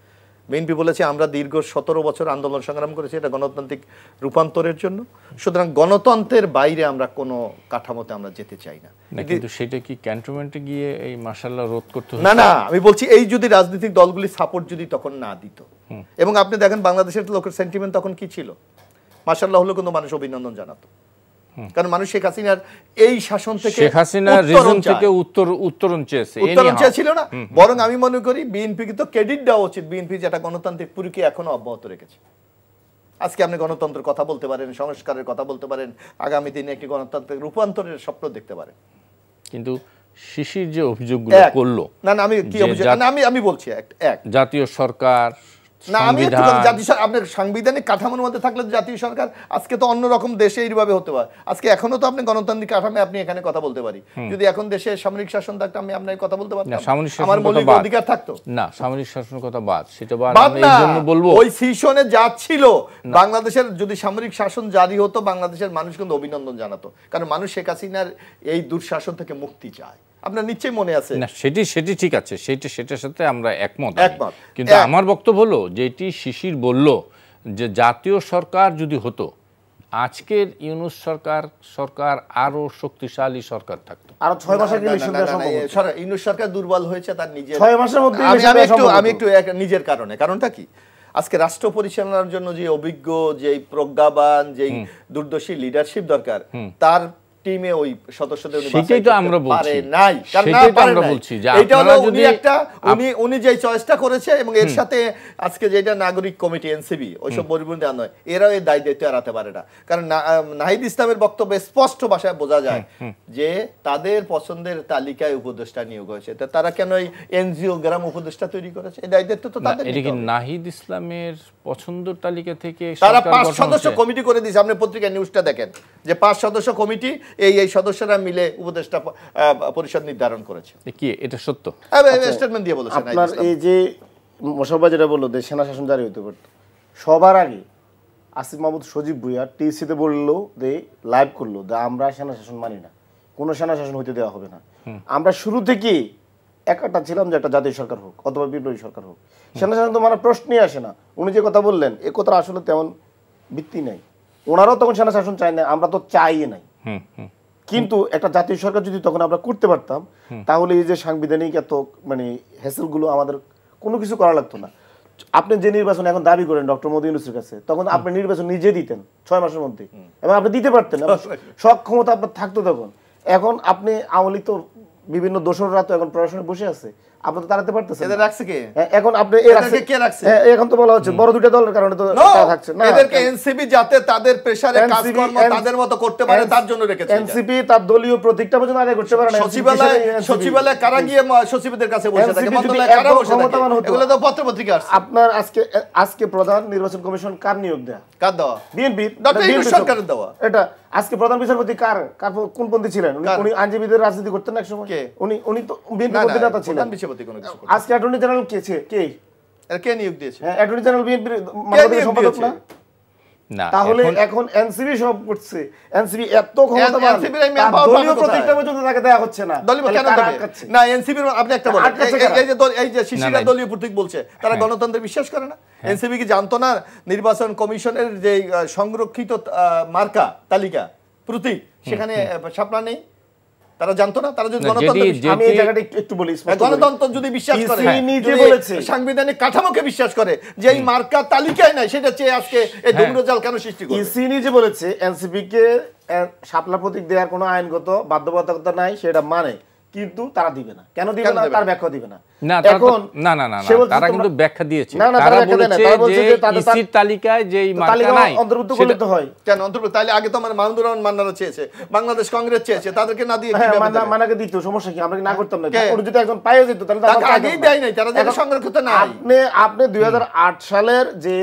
বিএনপি বলেছে আমরা দীর্ঘ 17 বছর আন্দোলন সংগ্রাম করেছি এটা গণতান্ত্রিক রূপান্তরের জন্য, সুতরাং গণতন্ত্রের বাইরে আমরা কোনো কাঠামোতে আমরা যেতে চাই না। কিন্তু সেটা কি ক্যান্টনমেন্টে গিয়ে এই মাশাআল্লাহ রোধ করতে হবে? না না, আমি বলছি এই যদি রাজনৈতিক দলগুলি সাপোর্ট যদি তখন না দিত, এবং আপনি দেখেন বাংলাদেশের লোকের সেন্টিমেন্ট তখন কি ছিল, মাশাআল্লাহ হলো কিন্তু মানুষ অভিনন্দন জানাতো, কারণ মানুষ শেখ হাসিনার এই শাসন থেকে, শেখ হাসিনার রিজন থেকে উত্তরণ চেয়েছিল না। বরং আমি মনে করি বিএনপি কিন্তু ক্রেডিট দেওয়া উচিত, বিএনপি যেটা গণতান্ত্রিক প্রক্রিয়া এখনো অব্যাহত রেখেছে। আজকে আপনি গণতন্ত্রের কথা বলতে পারেন, সংস্কারের কথা বলতে পারেন, আগামী দিনে একটি গণতান্ত্রিক রূপান্তরের স্বপ্ন দেখতে পারেন। কিন্তু শিশির যে অভিযোগগুলো করলো, না আমি কি অভিযোগ, আমি বলছি এক জাতীয় সরকার, না আমি আপনার সাংবিধানিক কাঠামোর মধ্যে থাকলে জাতীয় সরকার আজকে তো অন্যরকম দেশে এইভাবে হতে পারে। আজকে এখনো তো আপনি গণতান্ত্রিক কাঠামো আপনি এখানে কথা বলতে পারি। যদি এখন দেশে সামরিক শাসন থাকতো আমি আপনার কথা বলতে পারতাম, আমার মৌলিক অধিকার থাকতো না। সামরিক শাসনের কথা বাদ, সেটা বাদ না, বলবো ওই সিশনে যা ছিল বাংলাদেশের যদি সামরিক শাসন জারি হতো বাংলাদেশের মানুষ কিন্তু অভিনন্দন জানাতো, কারণ মানুষ শেখ হাসিনার এই দুঃশাসন থেকে মুক্তি চায়। আপনার নিশ্চয়ই মনে আছে না? সেটি ঠিক আছে, সেটার সাথে আমরা একমত। কিন্তু আমার বক্তব্য হলো যেটি শিশির বলল যে জাতীয় সরকার যদি হতো, আজকের ইউনূস সরকার আরো শক্তিশালী সরকার থাকতো। আরো 6 মাসের ইলেকশন দেওয়া সম্ভব। ইউনূস সরকার দুর্বল হয়েছে তার নিজের 6 মাসের মধ্যে। আমি একটু নিজের কারণটা কি, আজকে রাষ্ট্র পরিচালনার জন্য যে অভিজ্ঞ, যে প্রজ্ঞাবান, যে দূরদর্শী লিডারশিপ দরকার, তার টিমে ওই সদস্যদের সেটাই তো আমরা বলছি, নাই আমরা বলছি যে এটা হলো উনি যে চয়েসটা করেছে, এবং এর সাথে আজকে যেটা নাগরিক কমিটি এনসিবি ওইসব পরিবর্তন নয়, এরাও এই দায়িত্ব এড়াতে পারে না। কারণ নাহিদ ইসলামের বক্তব্যে স্পষ্ট ভাষায় বোঝা যায় যে তাদের পছন্দের তালিকায় উপদেষ্টা নিয়োগ হয়েছে, তারা কেন এই এনজিওগ্রাম উপদেষ্টা তৈরি করেছে? এই দায়িত্ব তো তাদের। এটা কি নাহিদ ইসলামের পছন্দের তালিকা থেকে তারা 5 সদস্য কমিটি করে দিয়েছে? আপনি পত্রিকায় নিউজটা দেখেন যে 5 সদস্য কমিটি এই সদস্যরা মিলে উপদেষ্টা পরিষদ নির্ধারণ করেছে। কি এটা সত্য? স্টেটমেন্ট দিয়ে বলেছেন। আপনার এই যে মোশাররফ যেটা বললো যে সেনা শাসন জারি হতে পারত, সবার আগে আসিফ মাহমুদ সজীব ভুইয়া টিসিতে বললো যে লাইভ করলো যে আমরা সেনা শাসন মানি না, কোনো সেনা শাসন হইতে দেওয়া হবে না। আমরা শুরু থেকে একটা ছিলাম যে একটা জাতীয় সরকার হোক অথবা বিপ্লবী সরকার হোক, সেনা শাসন তো মানে প্রশ্নই আসে না। উনি যে কথা বললেন এ কথা আসলে তেমন ভিত্তি নাই। ওনারাও তখন সেনা শাসন চায় না, আমরা তো চাই নাই। কিন্তু একটা জাতীয় সরকার যদি তখন আমরা করতে পারতাম, তাহলে এই যে সাংবিধানিক এত মানে হ্যাসেলগুলো আমাদের কোনো কিছু করা লাগতো না। আপনি যে নির্বাচন এখন দাবি করেন ডক্টর মোদি ইউনূসের কাছে, তখন আপনি নির্বাচন নিজে দিতেন 6 মাসের মধ্যে, এবং আপনি দিতে পারতেন, সক্ষমতা আপনার থাকতো তখন। এখন আপনি আওয়ামী লীগ তো বিভিন্ন দোসররা তো এখন প্রশাসনে বসে আছে, আপনি তো তাড়াতে পারতেছেন। এদের রাখছে কে এখন? আপনি কে রাখছে? এখন তো বলা হচ্ছে বড় দুইটা দলের কারণে তো থাকছে না। এদেরকে এনসিপি যাতে তাদের প্রেসারে কাজকর্ম তাদের মতো করতে পারে তার জন্য রেখেছে। এনসিপি তার দলীয় প্রতীকটা পর্যন্ত আগে করতে পারে না। সচিবালয়ে কারা গিয়ে সচিবদের কাছে বসে থাকে, মন্ত্রণালয়ে কারা বসে থাকে, এগুলো তো পত্র পত্রিকা আসছে। আপনার আজকে প্রধান নির্বাচন কমিশন কার নিয়োগ দেয়া? কার দেওয়া? বিএনপি, ডক্টর ইউনূস সরকারের দেওয়া। এটা আজকে প্রধান বিচারপতি কার কোন পন্থী ছিলেন? উনি আইনজীবীদের রাজনীতি করতেন এক সময়। উনি তো বিএনপি নেতা ছিলেন। বিচারপতি কোনো কিছু। আজকে অ্যাটর্নি জেনারেল কে নিয়োগ দিয়েছে? অ্যাটর্নি জেনারেল বিএনপির মাননীয় সম্পাদক না? না, তাহলে এখন এনসিবি সব করছে। এনসিবি এত ক্ষমতাবান, দলীয় প্রতীকটা পর্যন্ত তাকে দেয়া হচ্ছে না। দলীয় কেন দেবে না? এনসিবির আপনি একটা বলেন, এই যে শিশিরা দলীয় প্রতীক বলছে, তারা গণতন্ত্রে বিশ্বাস করে না? এনসিবি কি জানতো না নির্বাচন কমিশনের যে সংরক্ষিত মার্কা তালিকা প্রতীক সেখানে শাপলা নেই? তারা জানতো না? তারা যদি আমি এই জায়গাটা একটু বলি, গণতন্ত্র যদি বিশ্বাস করে, সাংবিধানিক কাঠামোকে বিশ্বাস করে যে এই মার্কা তালিকায় নাই, সেটা চেয়ে আজকে এই ধূম্রজাল কেন সৃষ্টি করে? ইসি নিজে বলেছে এনসিপি কে শাপলা প্রতীক দেওয়ার কোনো আইনগত বাধ্যবাধকতা নাই, সেটা মানে, কিন্তু তারা দিবে না। কেন দিবে না তার ব্যাখ্যা দিবে না। এখন তারা কিন্তু ব্যাখ্যা দিয়েছে, তারা বলেছে যে ইসির তালিকায় যেই মার্কা নাই অন্তর্ভুক্ত করতে হয়। কেন অন্তর্ভুক্ত? তাহলে আগে তো আমার মাহমুদুর রহমান মান্নারা চেয়েছে, বাংলাদেশ কংগ্রেস চেয়েছে, তাদেরকে না দিয়ে মানাকে দিত, সমস্যা কি? আমরা কি না করতাম না? ওর যদি একজন পাইয়ে যেত তাহলে তাকে আগেই দেয় নাই, তারা যেন সংরক্ষিত না। আপনি 2008 সালের যে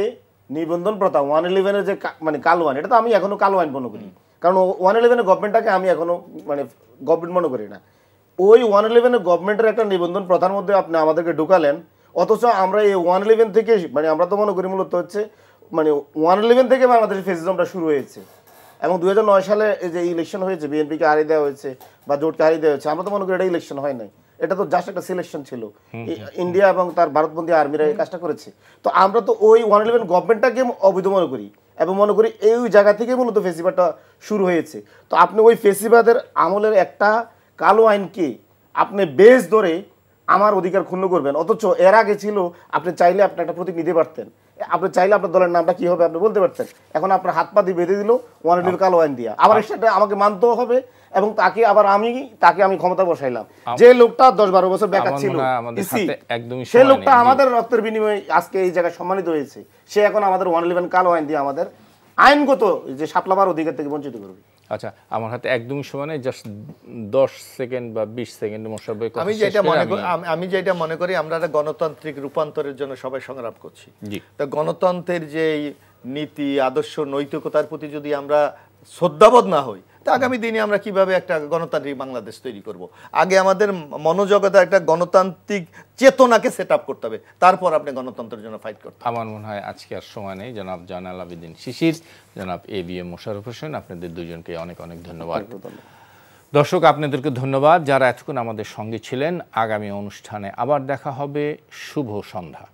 নিবন্ধন প্রথা 111 এর যে মানে কালো আইন, এটা তো আমি এখনো কালো আইন মনে করি, কারণ 111 এর গভর্নমেন্টটাকে আমি এখনো মানে গভর্নমেন্ট মনে করি না। ওই 111 এর গভর্নমেন্টের একটা নিবন্ধন প্রথার মধ্যে আপনি আমাদেরকে ঢুকালেন, অথচ আমরা এই 111 থেকে মানে আমরা তো মনে করি মূলত হচ্ছে মানে 111 থেকে বাংলাদেশের ফেসিজমটা শুরু হয়েছে। এবং 2009 সালে এই যে ইলেকশন হয়েছে, বিএনপিকে হারিয়ে দেওয়া হয়েছে বা জোটকে হারিয়ে দেওয়া হয়েছে, আমরা তো মনে করি এটা ইলেকশন হয় নাই, এটা তো জাস্ট একটা সিলেকশন ছিল। ইন্ডিয়া এবং তার ভারতবন্দী আর্মিরা এই কাজটা করেছে। তো আমরা তো ওই 111 গভর্নমেন্টটাকে অবৈধ মনে করি এবং মনে করি এই জায়গা থেকে মূলত ফেসিবাদটা শুরু হয়েছে। তো আপনি ওই ফেসিবাদের আমলের একটা কালো আইনকে আপনি বেশ ধরে আমার অধিকার ক্ষুণ্ণ করবেন, অথচ এর আগে ছিল আপনি চাইলে আপনি একটা প্রতীক নিতে পারতেন। আপনি চাইলে আপনার দলের নামটা কি হবে আপনি বলতে পারতেন। এখন আপনার হাত পা দিয়ে বেঁধে দিল ওয়ান কালো আইন দিয়া, আবার সেটা আমাকে মানতেও হবে এবং তাকে আমি ক্ষমতা বসাইলাম। যে লোকটা 10-12 বছর বেকার ছিল সেই লোকটা আমাদের রক্তের বিনিময়ে আজকে এই জায়গায় সম্মানিত হয়েছে, সে এখন আমাদের 111 কালো আইন দিয়ে আমাদের আইনগত যে সাপলাবার অধিকার থেকে বঞ্চিত করবে। আচ্ছা, আমার হাতে একদমই সময় নেই, জাস্ট 10 সেকেন্ড বা 20 সেকেন্ড মোশাররফ আমি যেটা মনে করি আমরা একটা গণতান্ত্রিক রূপান্তরের জন্য সবাই সংগ্রাম করছি। তো গণতন্ত্রের যে নীতি আদর্শ নৈতিকতার প্রতি যদি আমরা শ্রদ্ধাবোধ না হই, তা আগামী দিনে আমরা কিভাবে একটা গণতান্ত্রিক বাংলাদেশ তৈরি করব? আগে আমাদের মনোজগতে একটা গণতান্ত্রিক চেতনাকে সেট আপ করতে হবে, তারপর আপনি গণতন্ত্রের জন্য ফাইট করতে হবে। আমার মনে হয় আজকে আর সময় নেই। জনাব জয়নাল আবেদিন শিশির, জনাব ABM মোশাররফ হোসেন, আপনাদের দুজনকে অনেক অনেক ধন্যবাদ। দর্শক আপনাদেরকে ধন্যবাদ যারা এতক্ষণ আমাদের সঙ্গে ছিলেন। আগামী অনুষ্ঠানে আবার দেখা হবে। শুভ সন্ধ্যা।